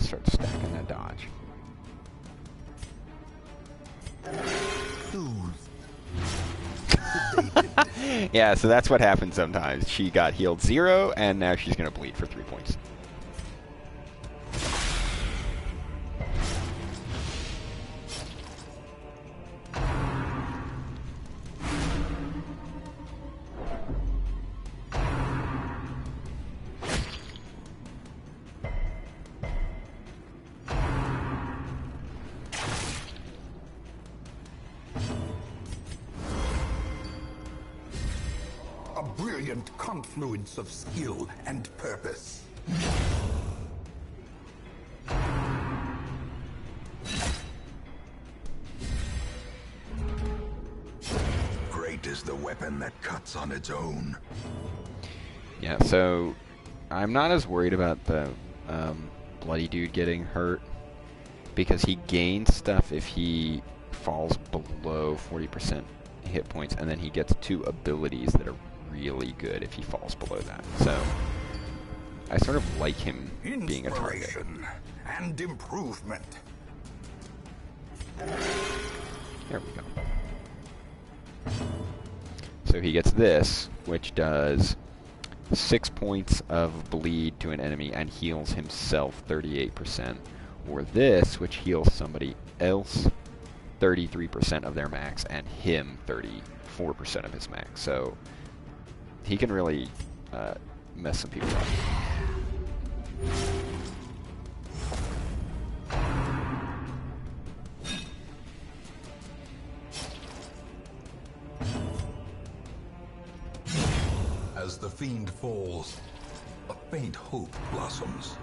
Start stacking that dodge. Yeah, so that's what happens sometimes. She got healed 0, and now she's going to bleed for 3 points. A brilliant confluence of skill and purpose. Great is the weapon that cuts on its own. Yeah, so I'm not as worried about the bloody dude getting hurt, because he gains stuff if he falls below 40% hit points, and then he gets 2 abilities that are really good if he falls below that. So I sort of like him being a target. Inspiration and improvement. There we go. So he gets this, which does 6 points of bleed to an enemy and heals himself 38%. Or this, which heals somebody else 33% of their max and him 34% of his max. So he can really mess some people up. As the fiend falls, a faint hope blossoms.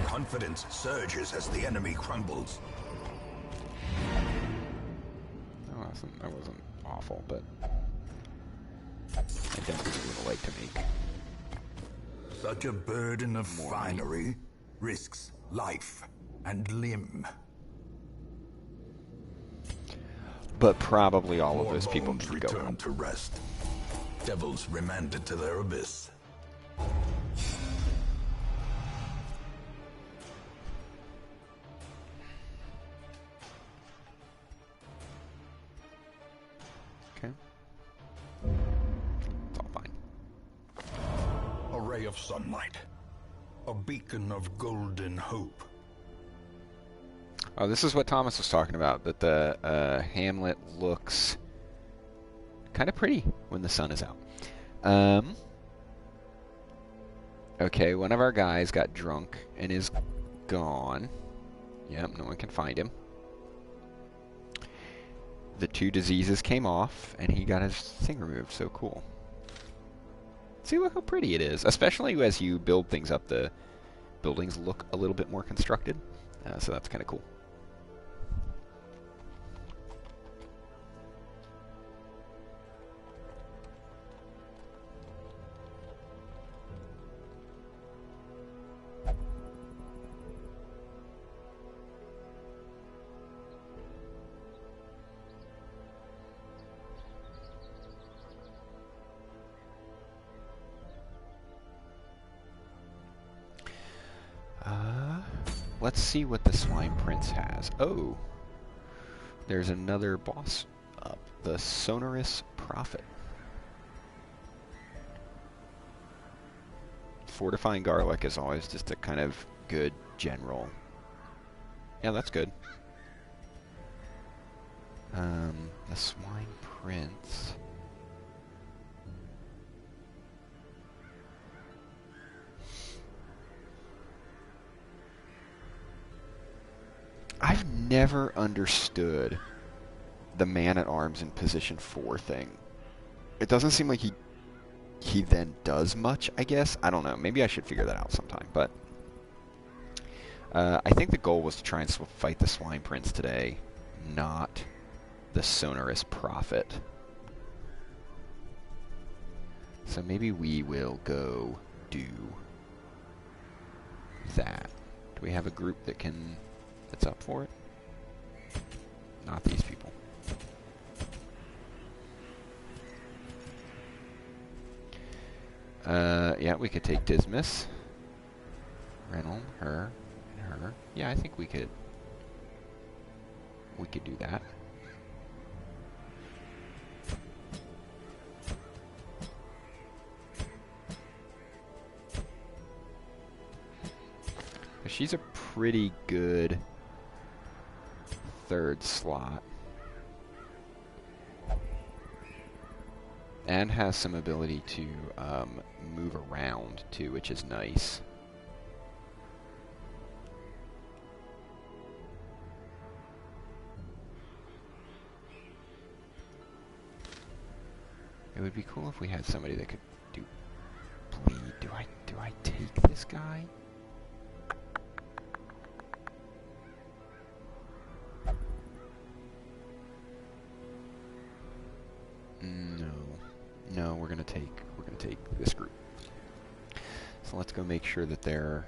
Confidence surges as the enemy crumbles. That wasn't awful, but I definitely would have liked to make. Such a burden of finery risks life and limb. But probably all of those people Bones can go return out. to rest. Devils remanded to their abyss. Okay. It's all fine. A ray of sunlight. A beacon of golden hope. Oh, this is what Thomas was talking about, that the Hamlet looks kind of pretty when the sun is out. Okay, one of our guys got drunk and is gone. Yep, no one can find him. The 2 diseases came off, and he got his thing removed, so cool. See, look how pretty it is. Especially as you build things up, the buildings look a little bit more constructed. So that's kind of cool. let's see what the Swine Prince has. Oh, there's another boss up. The Sonorous Prophet. Fortifying Garlic is always just a kind of good general. Yeah, that's good. The Swine Prince. I've never understood the man-at-arms in position 4 thing. It doesn't seem like he then does much, I guess. I don't know. Maybe I should figure that out sometime. But I think the goal was to try and fight the Swine Prince today, not the Sonorous Prophet. So maybe we will go do that. Do we have a group that's up for it? Not these people. Yeah, we could take Dismas, Reynolds, her, and her. Yeah, I think we could do that. She's a pretty good third slot. And has some ability to move around, too, which is nice. It would be cool if we had somebody that could do bleed. Do I take this guy? No, we're gonna take this group. So let's go make sure that they're.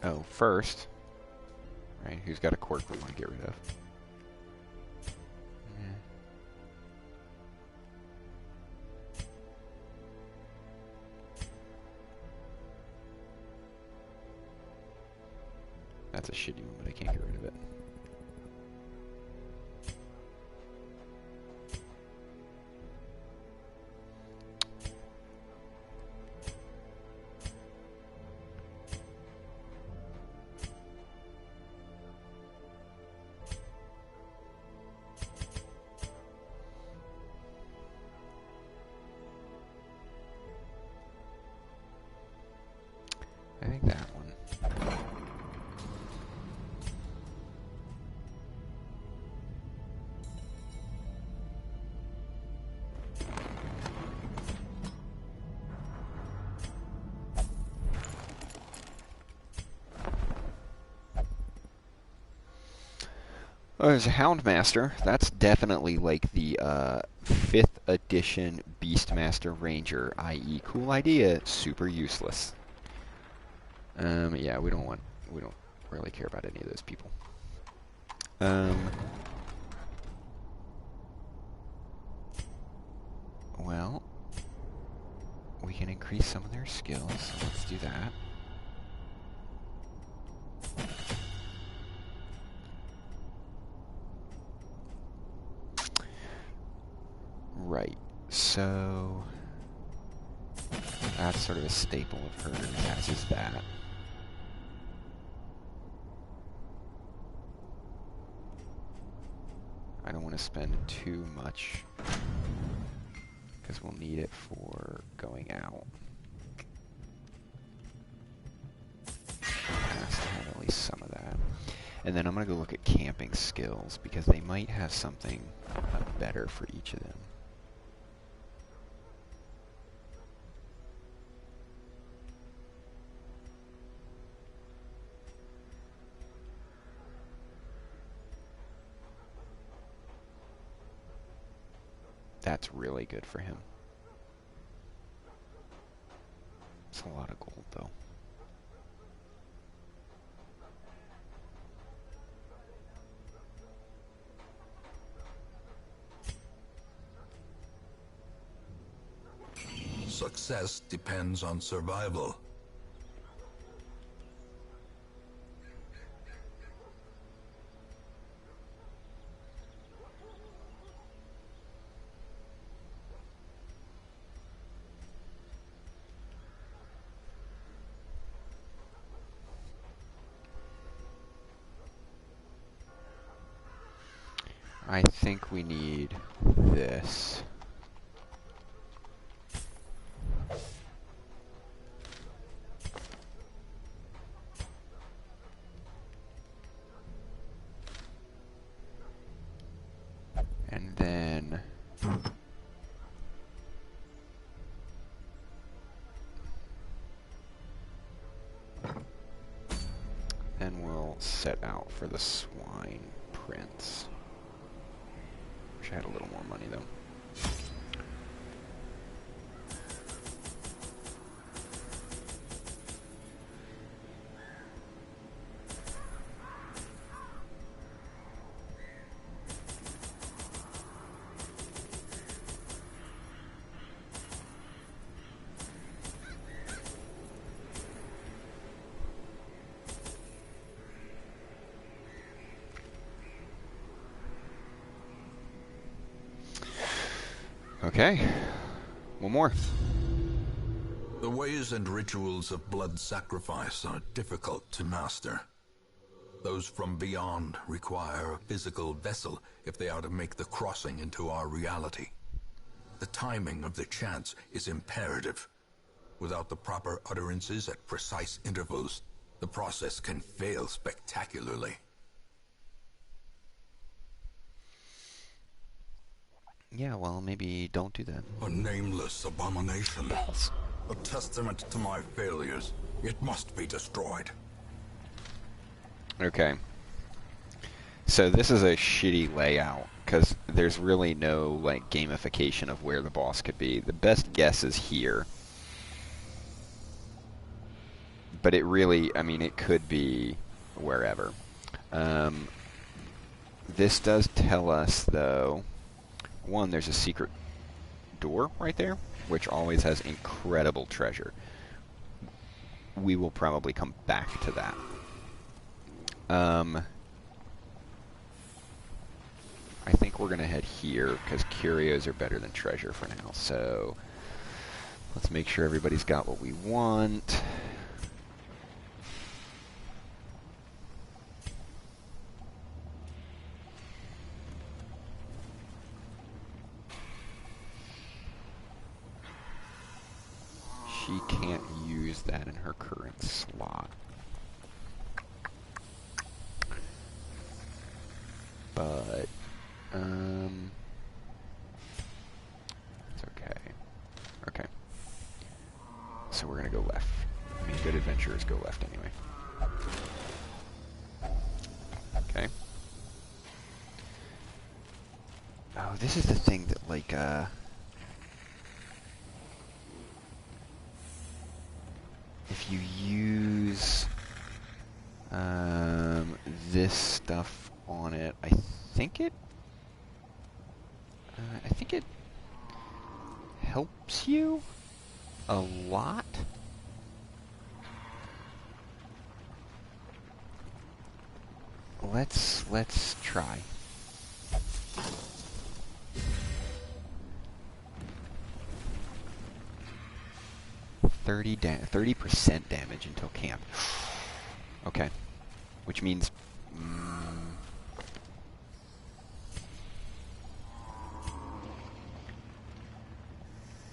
Oh, first, right? Who's got a quirk we want to get rid of? Yeah. That's a shitty one, but I can't get rid of it. I think that one. Oh, there's a Houndmaster. That's definitely like the 5th edition Beastmaster Ranger, i.e. cool idea, super useless. Yeah, we don't really care about any of those people. Well, we can increase some of their skills, so let's do that. Right, so that's sort of a staple of hers, as is that. I don't want to spend too much, because we'll need it for going out. Has to have at least some of that. And then I'm going to go look at camping skills, because they might have something better for each of them. That's really good for him. It's a lot of gold, though. Success depends on survival. I think we need this. And then we'll set out for the Swine Prince. Wish I had a little more money though. Okay, one more. The ways and rituals of blood sacrifice are difficult to master. Those from beyond require a physical vessel if they are to make the crossing into our reality. The timing of the chants is imperative. Without the proper utterances at precise intervals, the process can fail spectacularly. Yeah, well, maybe don't do that. A nameless abomination. A testament to my failures. It must be destroyed. Okay. So this is a shitty layout, because there's really no, like, gamification of where the boss could be. The best guess is here. But it really, I mean, it could be wherever. This does tell us, though, one, there's a secret door right there, which always has incredible treasure. We will probably come back to that. I think we're going to head here, because curios are better than treasure for now. So let's make sure everybody's got what we want. She can't use that in her current slot. But, it's okay. Okay. So we're gonna go left. I mean, good adventurers go left anyway. Okay. Oh, this is the thing that, like, if you use this stuff on it, I think it helps you a lot. Let's try. 30% damage until camp. Okay. Which means...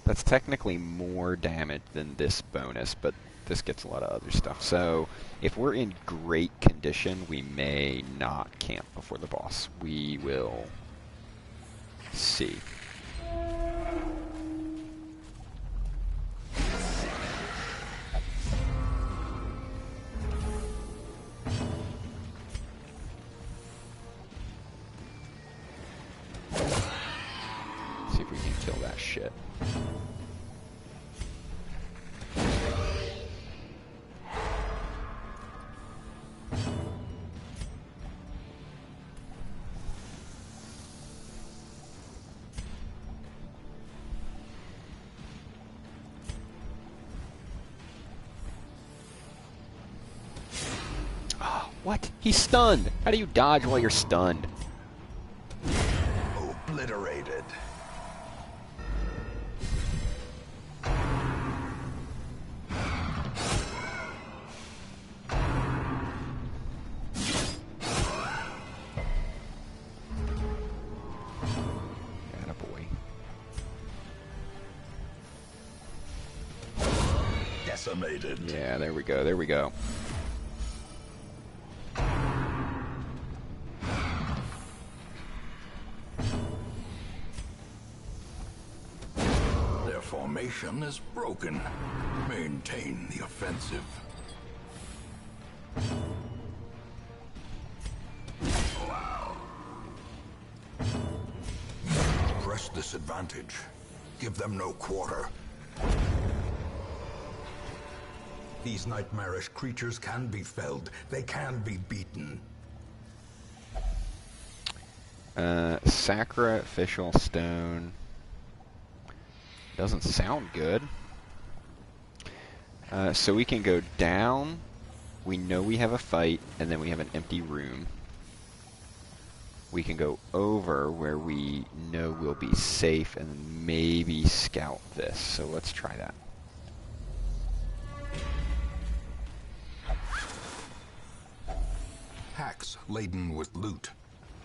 that's technically more damage than this bonus, but this gets a lot of other stuff. So, if we're in great condition, we may not camp before the boss. We will see. See if we can kill that shit. What? He's stunned. How do you dodge while you're stunned? Obliterated. decimated. Yeah, there we go, there we go. Their formation is broken. Maintain the offensive. Press this advantage. Give them no quarter. These nightmarish creatures can be felled. They can be beaten. Sacrificial stone. Doesn't sound good. So we can go down. We know we have a fight, and then we have an empty room. We can go over where we know we'll be safe and maybe scout this. So let's try that. Hacks laden with loot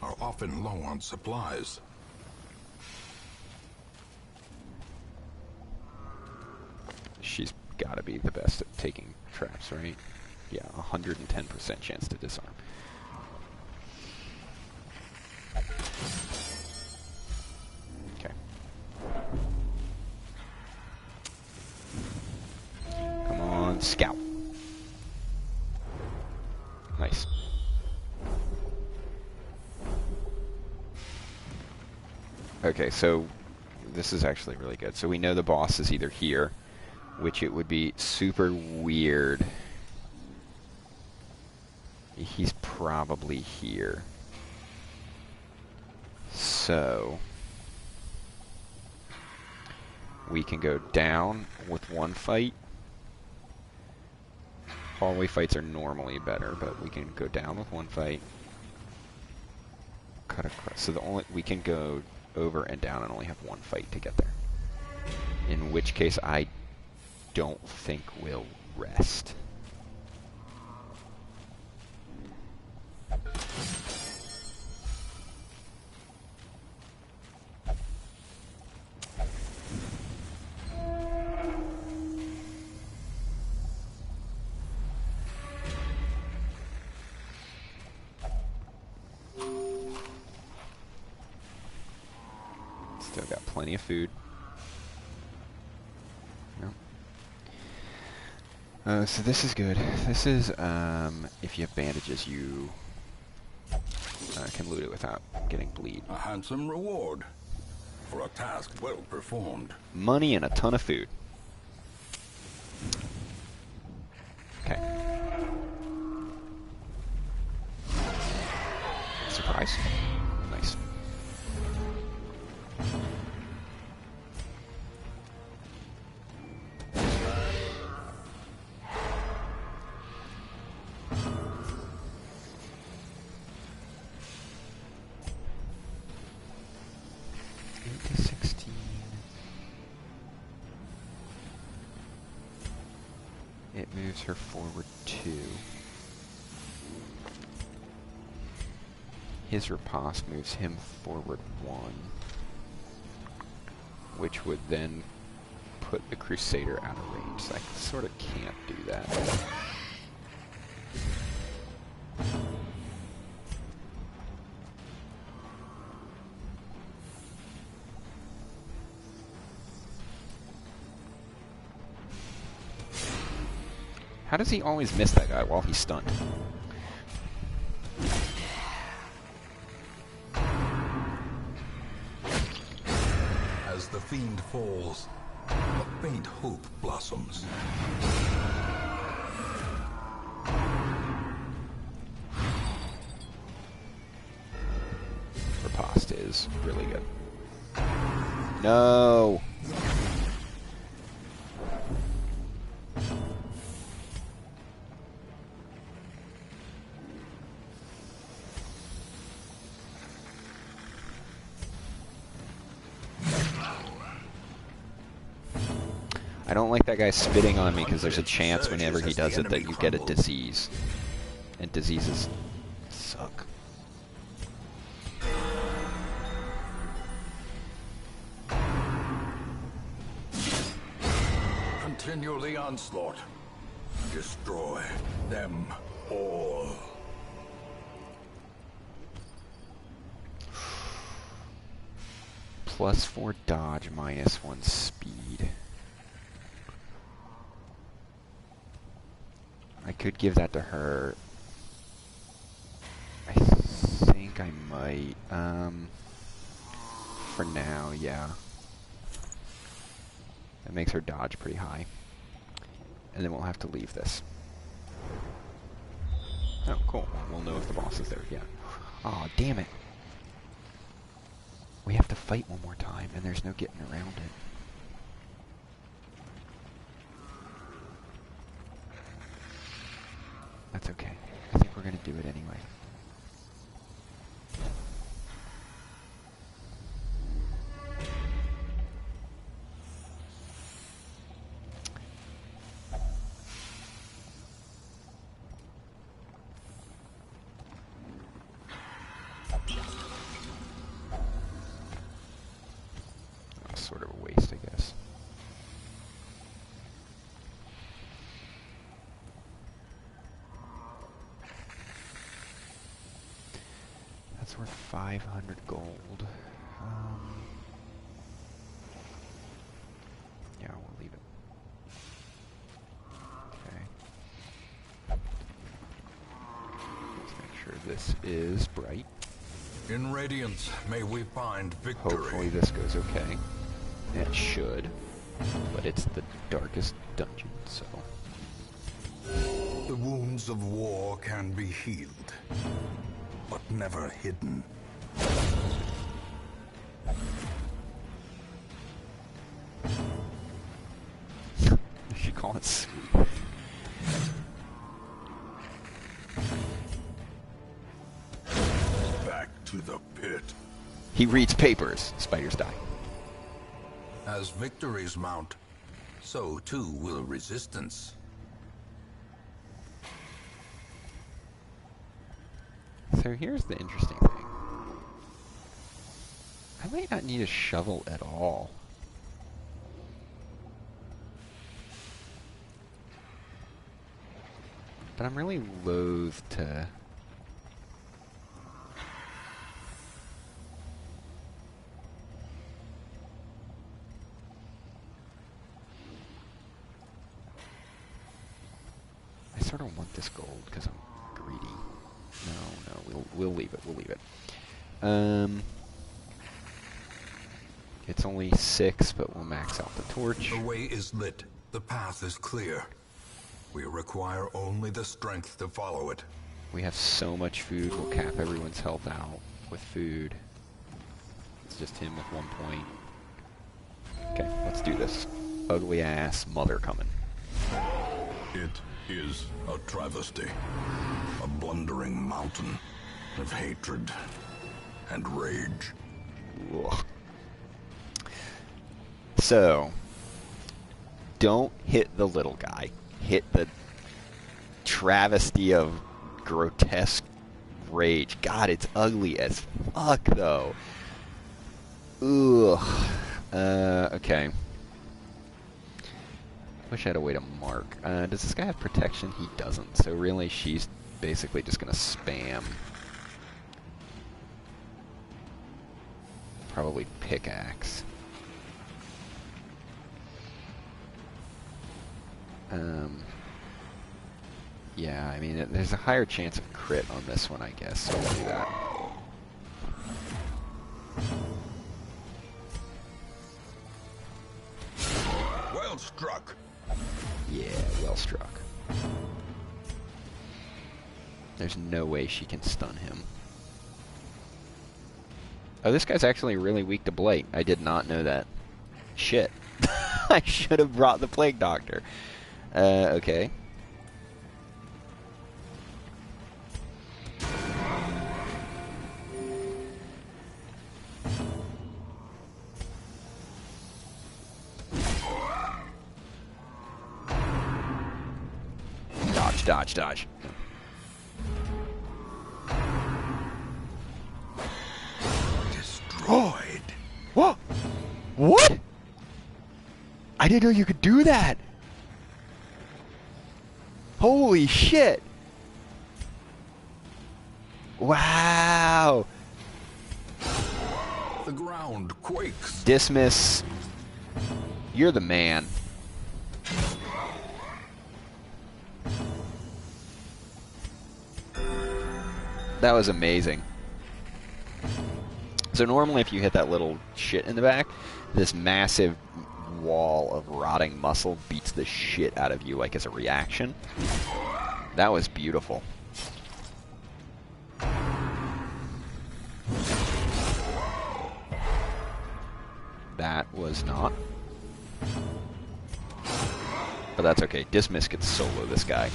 are often low on supplies. She's got to be the best at taking traps, right? Yeah, 110% chance to disarm. Okay. Come on, scout. Nice. Okay, so this is actually really good. So we know the boss is either here, which it would be super weird. He's probably here. So we can go down with one fight. Hallway fights are normally better, but we can go down with one fight. Cut across. So we can go over and down and only have one fight to get there. In which case I don't think we'll rest. Still got plenty of food. No. So this is good. This is, if you have bandages, you can loot it without getting bleed. A handsome reward for a task well performed. Money and a ton of food. Okay. Surprise. Nice. It moves her forward 2. His riposte moves him forward 1. Which would then put the Crusader out of range. So I sort of can't do that. How does he always miss that guy while he's stunned? As the fiend falls, a faint hope blossoms. Riposte is really good. No! I don't like that guy spitting on me because there's a chance whenever he does it that you get a disease. And diseases suck. Continue the onslaught. Destroy them all. +4 dodge, -1 speed. I could give that to her. I think I might. For now, yeah. That makes her dodge pretty high. And then we'll have to leave this. Oh, cool. We'll know if the boss is there. Yeah. Oh, damn it. We have to fight one more time, and there's no getting around it. That's okay. I think we're going to do it anyway. Sort of a waste, I guess. That's worth 500 gold. Yeah, we'll leave it. Okay. Let's make sure this is bright. In Radiance, may we find victory. Hopefully this goes okay. It should, but it's the darkest dungeon, so... The wounds of war can be healed, but never hidden. You should call it sweet. Back to the pit. He reads papers. Spiders die. As victories mount, so too will resistance. So here's the interesting thing. I might not need a shovel at all. But I'm really loath to... I sort of want this gold because I'm greedy. No, we'll leave it. We'll leave it. It's only 6, but we'll max out the torch. The way is lit. The path is clear. We require only the strength to follow it. We have so much food. We'll cap everyone's health out with food. It's just him with 1 point. Okay, let's do this. Ugly ass mother coming. It is a travesty. A blundering mountain of hatred and rage. Ugh. So, don't hit the little guy. Hit the travesty of grotesque rage. God, it's ugly as fuck, though. Ugh. Okay. Wish I had a way to mark. Does this guy have protection? He doesn't. So really, she's basically just gonna spam. Probably pickaxe. Yeah, I mean, there's a higher chance of crit on this one, I guess, so we'll do that. Well struck. Yeah, well struck. There's no way she can stun him. Oh, this guy's actually really weak to blight. I did not know that. Shit. I should have brought the plague doctor. Okay. Dodge, dodge, dodge. Destroyed. What? What? I didn't know you could do that. Holy shit! Wow! The ground quakes. Dismiss. You're the man. That was amazing. So normally if you hit that little shit in the back, this massive wall of rotting muscle beats the shit out of you like as a reaction. That was beautiful. That was not. But that's okay. Dismiss gets solo this guy.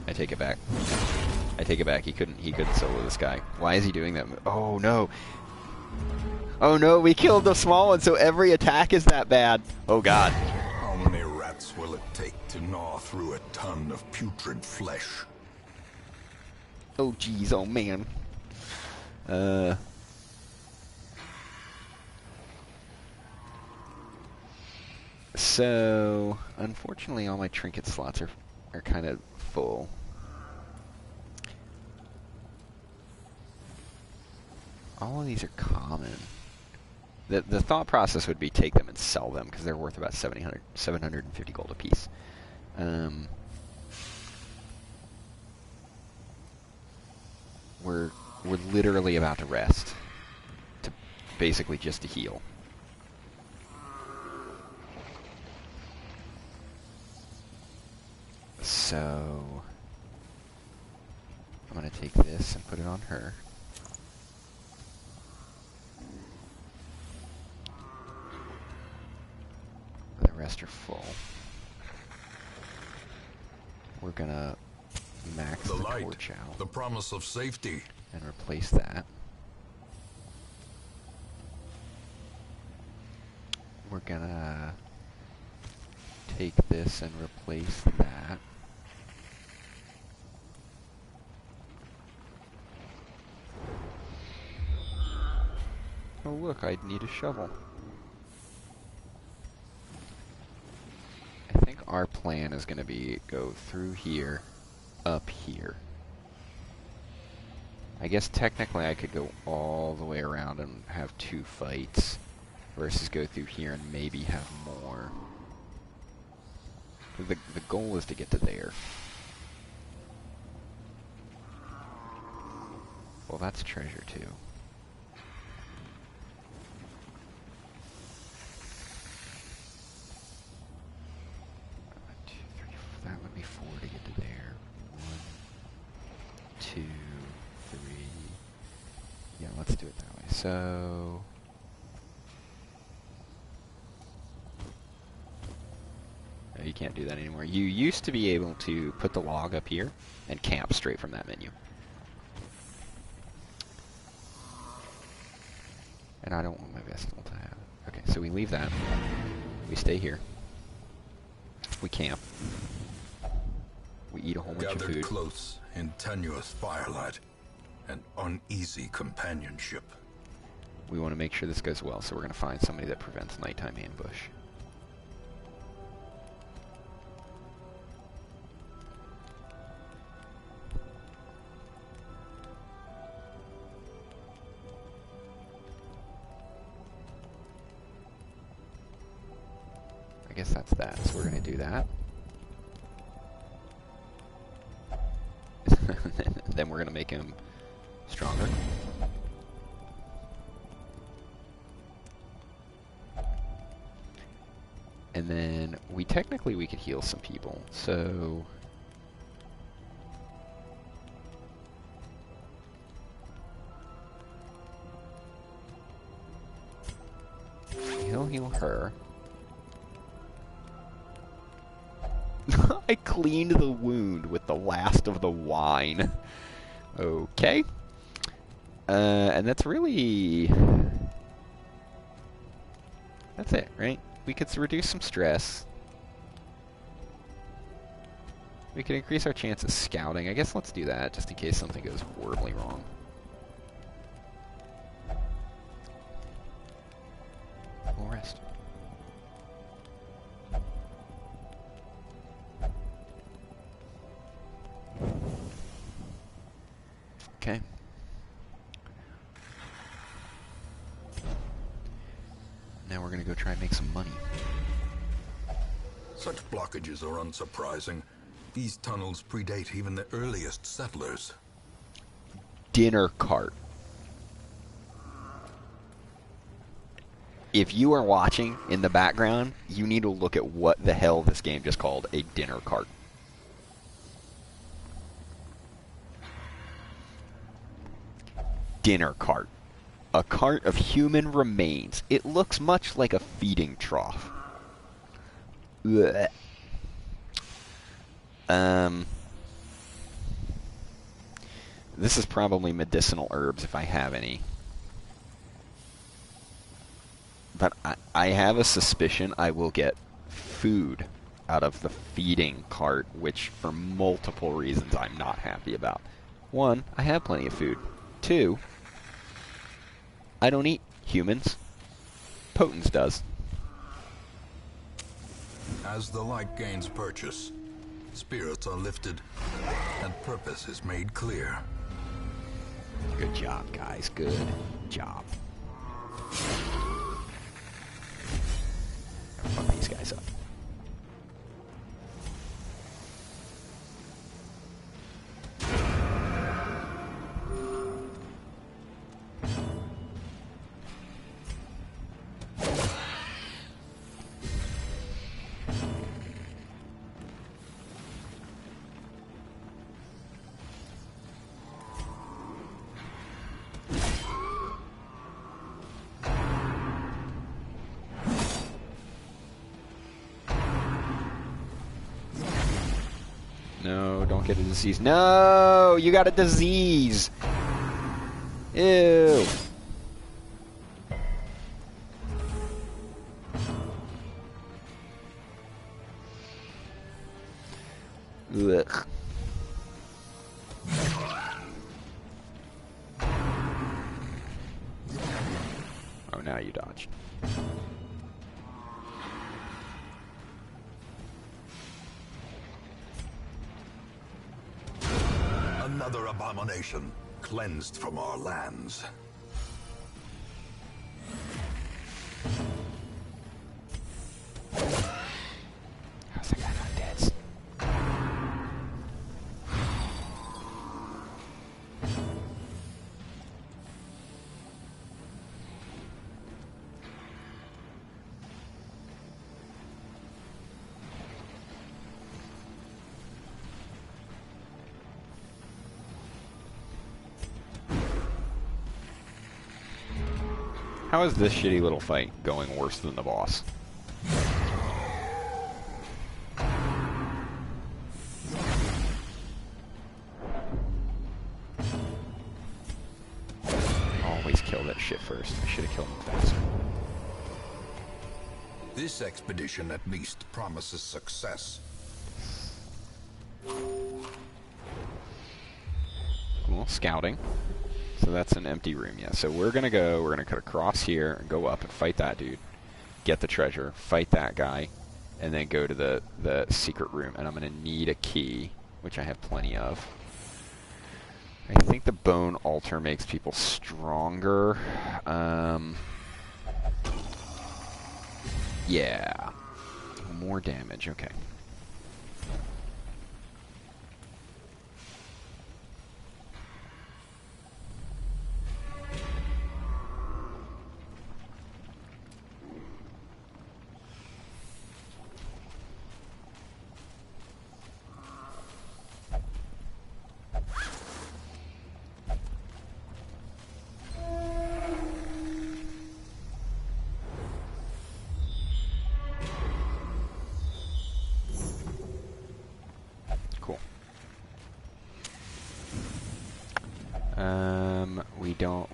I take it back. I take it back. He couldn't solo this guy. Why is he doing that? Oh no. Oh no, we killed the small one, so every attack is that bad. Oh god. How many rats will it take to gnaw through a ton of putrid flesh? Oh jeez, oh man. So unfortunately all my trinket slots are kind of full. All of these are common. The thought process would be take them and sell them because they're worth about 750 gold apiece. We're literally about to rest, to basically just to heal. So I'm gonna take this and put it on her. The rest are full. We're gonna max the light, torch out. the promise of safety. And replace that. We're gonna take this and replace that. Oh look, I need a shovel. I think our plan is going to be go through here, up here. I guess technically I could go all the way around and have 2 fights, versus go through here and maybe have more. The goal is to get to there. Well, that's treasure too. That would be 4 to get to there. 1, 2, 3. Yeah, let's do it that way. So no, you can't do that anymore. You used to be able to put the log up here and camp straight from that menu. And I don't want my Vestal to have. Okay, so we leave that. We stay here. We camp. We eat a whole bunch of Gathered food. close in tenuous firelight and uneasy companionship. We want to make sure this goes well, so we're going to find somebody that prevents nighttime ambush. I guess that's that, so we're going to do that. Then we're going to make him stronger. And then we could heal some people. So he'll heal her. I cleaned the wound with the last of the wine. Okay. And that's really... that's it, right? We could reduce some stress. We can increase our chance of scouting. I guess let's do that, just in case something goes horribly wrong. We'll rest. Okay. Now we're gonna go try and make some money. Such blockages are unsurprising. These tunnels predate even the earliest settlers. Dinner cart. If you are watching in the background, you need to look at what the hell this game just called a dinner cart. Dinner cart. A cart of human remains. It looks much like a feeding trough. Ugh. This is probably medicinal herbs if I have any. But I have a suspicion I will get food out of the feeding cart, which for multiple reasons I'm not happy about. One, I have plenty of food. Two, I don't eat humans. Potens does. As the light gains purchase, spirits are lifted, and purpose is made clear. Good job, guys. Good job. Fuck these guys up. No, don't get a disease. No, you got a disease. Ew. Ugh. Oh, now you dodged. Another abomination, cleansed from our lands. How's that guy not dead? How is this shitty little fight going worse than the boss? Always kill that shit first. I should have killed him faster. This expedition at least promises success. Cool, scouting. So that's an empty room, yeah. So we're gonna cut across here and go up and fight that dude. Get the treasure, fight that guy, and then go to the secret room. And I'm gonna need a key, which I have plenty of. I think the bone altar makes people stronger. Yeah. More damage, okay.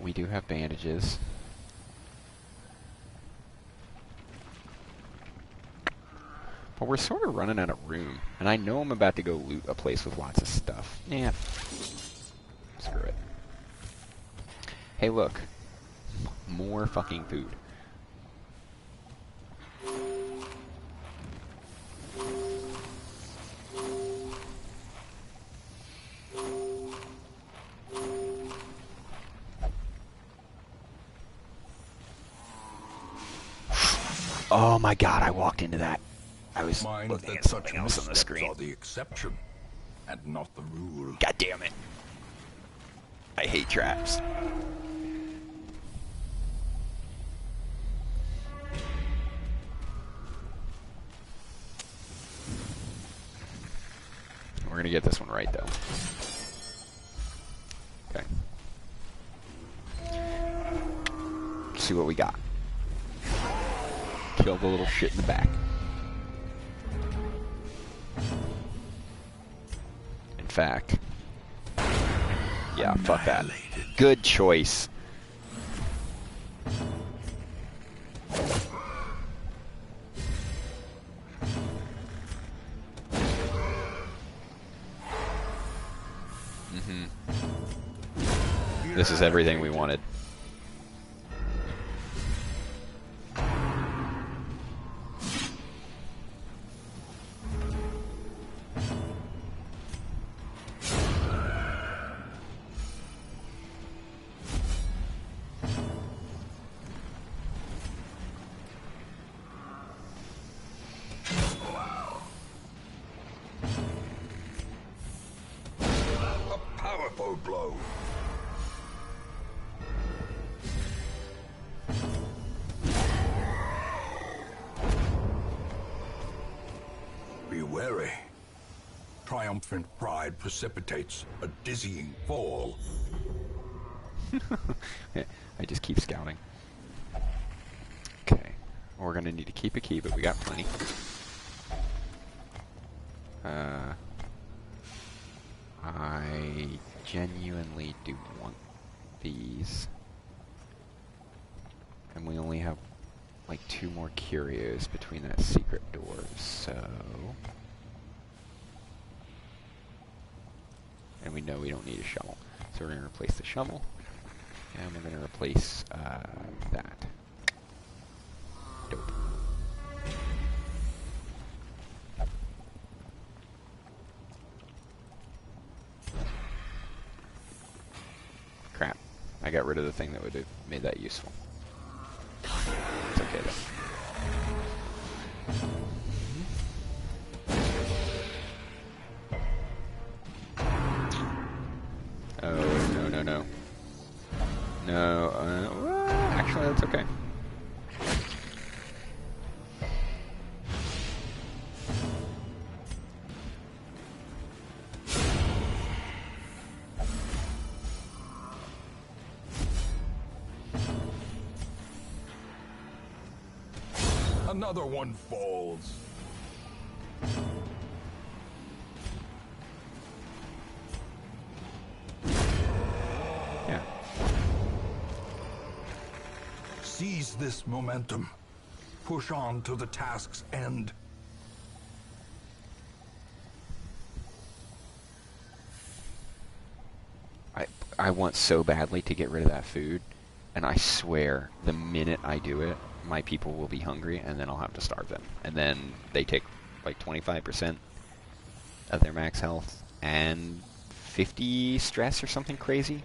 We do have bandages. Well, we're sort of running out of room, and I know I'm about to go loot a place with lots of stuff. Yeah. Screw it. Hey, look. More fucking food. Oh my god, I walked into that. I was looking at something else on the screen. Are the exception, and not the rule. God damn it. I hate traps. We're gonna get this one right, though. Okay. Let's see what we got. Kill the little shit in the back. In fact, yeah, fuck that. Good choice. This is everything we wanted. Blow. Be wary. Triumphant pride precipitates a dizzying fall. I just keep scouting. Okay. We're gonna need to keep a key, but we got plenty. I genuinely do want these. And we only have like 2 more curios between that secret door, so... And we know we don't need a shovel. So we're going to replace the shovel. And we're going to replace that. Dope. Crap. I got rid of the thing that would have made that useful. It's okay though. Oh, no, no, no. No, well, actually, that's okay. Another one falls. Yeah. Seize this momentum. Push on to the task's end. I want so badly to get rid of that food, and I swear, the minute I do it, my people will be hungry, and then I'll have to starve them. And then they take like 25% of their max health, and 50 stress or something crazy.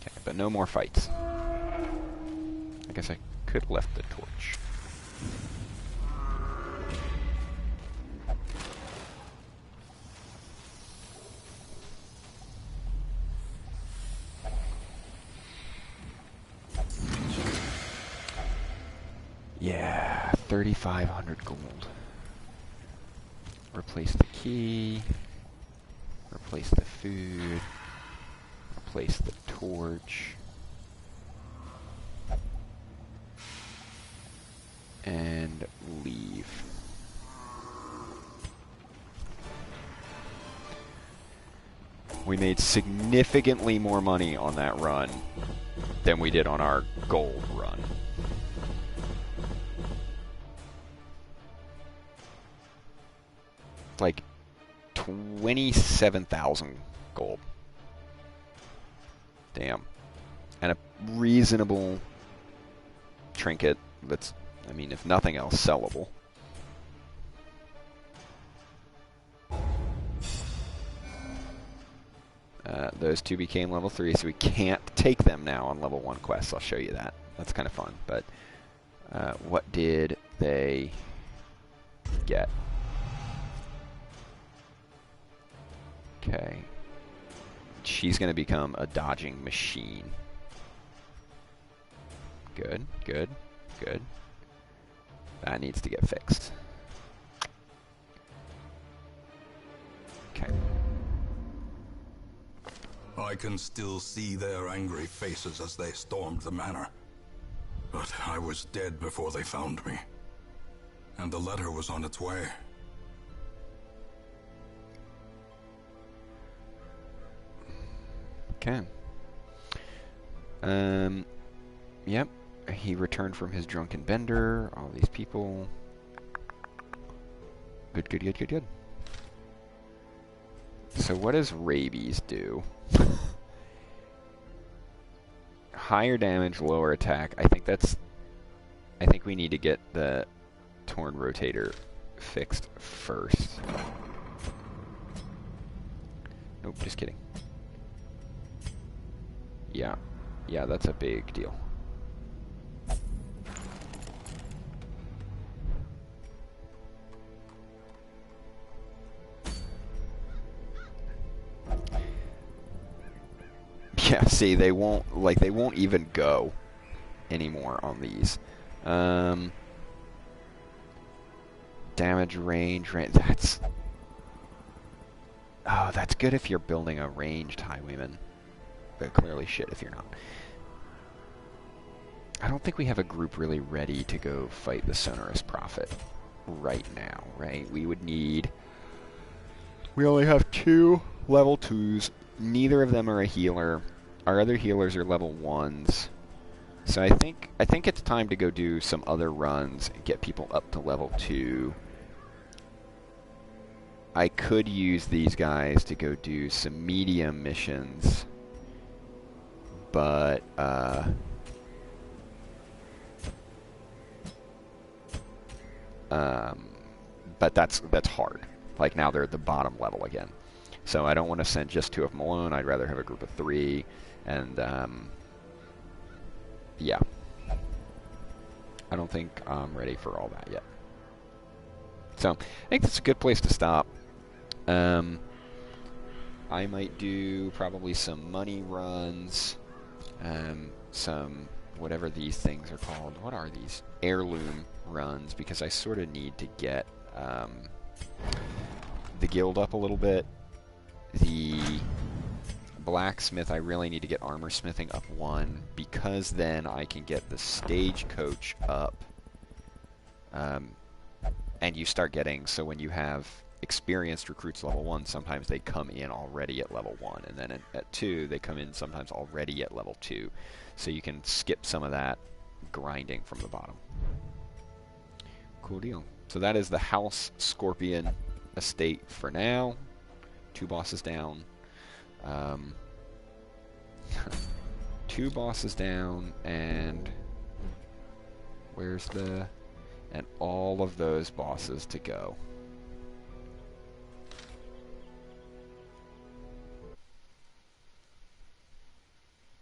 Okay, but no more fights. I guess I could have left the torch. Yeah, 3,500 gold. Replace the key. Replace the food. Replace the torch. And leave. We made significantly more money on that run than we did on our gold run. Like 27,000 gold. Damn. And a reasonable trinket that's, I mean, if nothing else, sellable. Those two became level 3, so we can't take them now on level 1 quests. I'll show you that. That's kind of fun. But what did they get? Okay. She's going to become a dodging machine. Good, good, good. That needs to get fixed. Okay. I can still see their angry faces as they stormed the manor. But I was dead before they found me. And the letter was on its way. Okay. Yep. He returned from his drunken bender. All these people. Good, good, good, good, good. So what does rabies do? Higher damage, lower attack. I think we need to get the torn rotator fixed first. Nope, just kidding. Yeah. Yeah, that's a big deal. Yeah, see, they won't even go anymore on these. Damage range, that's... Oh, that's good if you're building a ranged highwayman. But clearly shit if you're not. I don't think we have a group really ready to go fight the Sonorous Prophet right now, right? We would need... We only have 2 level 2s. Neither of them are a healer. Our other healers are level 1s. So I think it's time to go do some other runs and get people up to level 2. I could use these guys to go do some medium missions. But that's hard. Like now they're at the bottom level again. So I don't want to send just 2 of them alone. I'd rather have a group of 3. And, yeah. I don't think I'm ready for all that yet. So I think that's a good place to stop. I might do probably some money runs. Some, whatever these things are called. What are these? Heirloom runs. Because I sort of need to get the guild up a little bit. The blacksmith, I really need to get armor smithing up 1, because then I can get the stagecoach up, and you start getting, so when you have experienced recruits level 1, sometimes they come in already at level 1, and then at 2, they come in sometimes already at level 2, so you can skip some of that grinding from the bottom. Cool deal. So that is the House Scorpion estate for now. 2 bosses down. 2 bosses down, and where's the... And all of those bosses to go.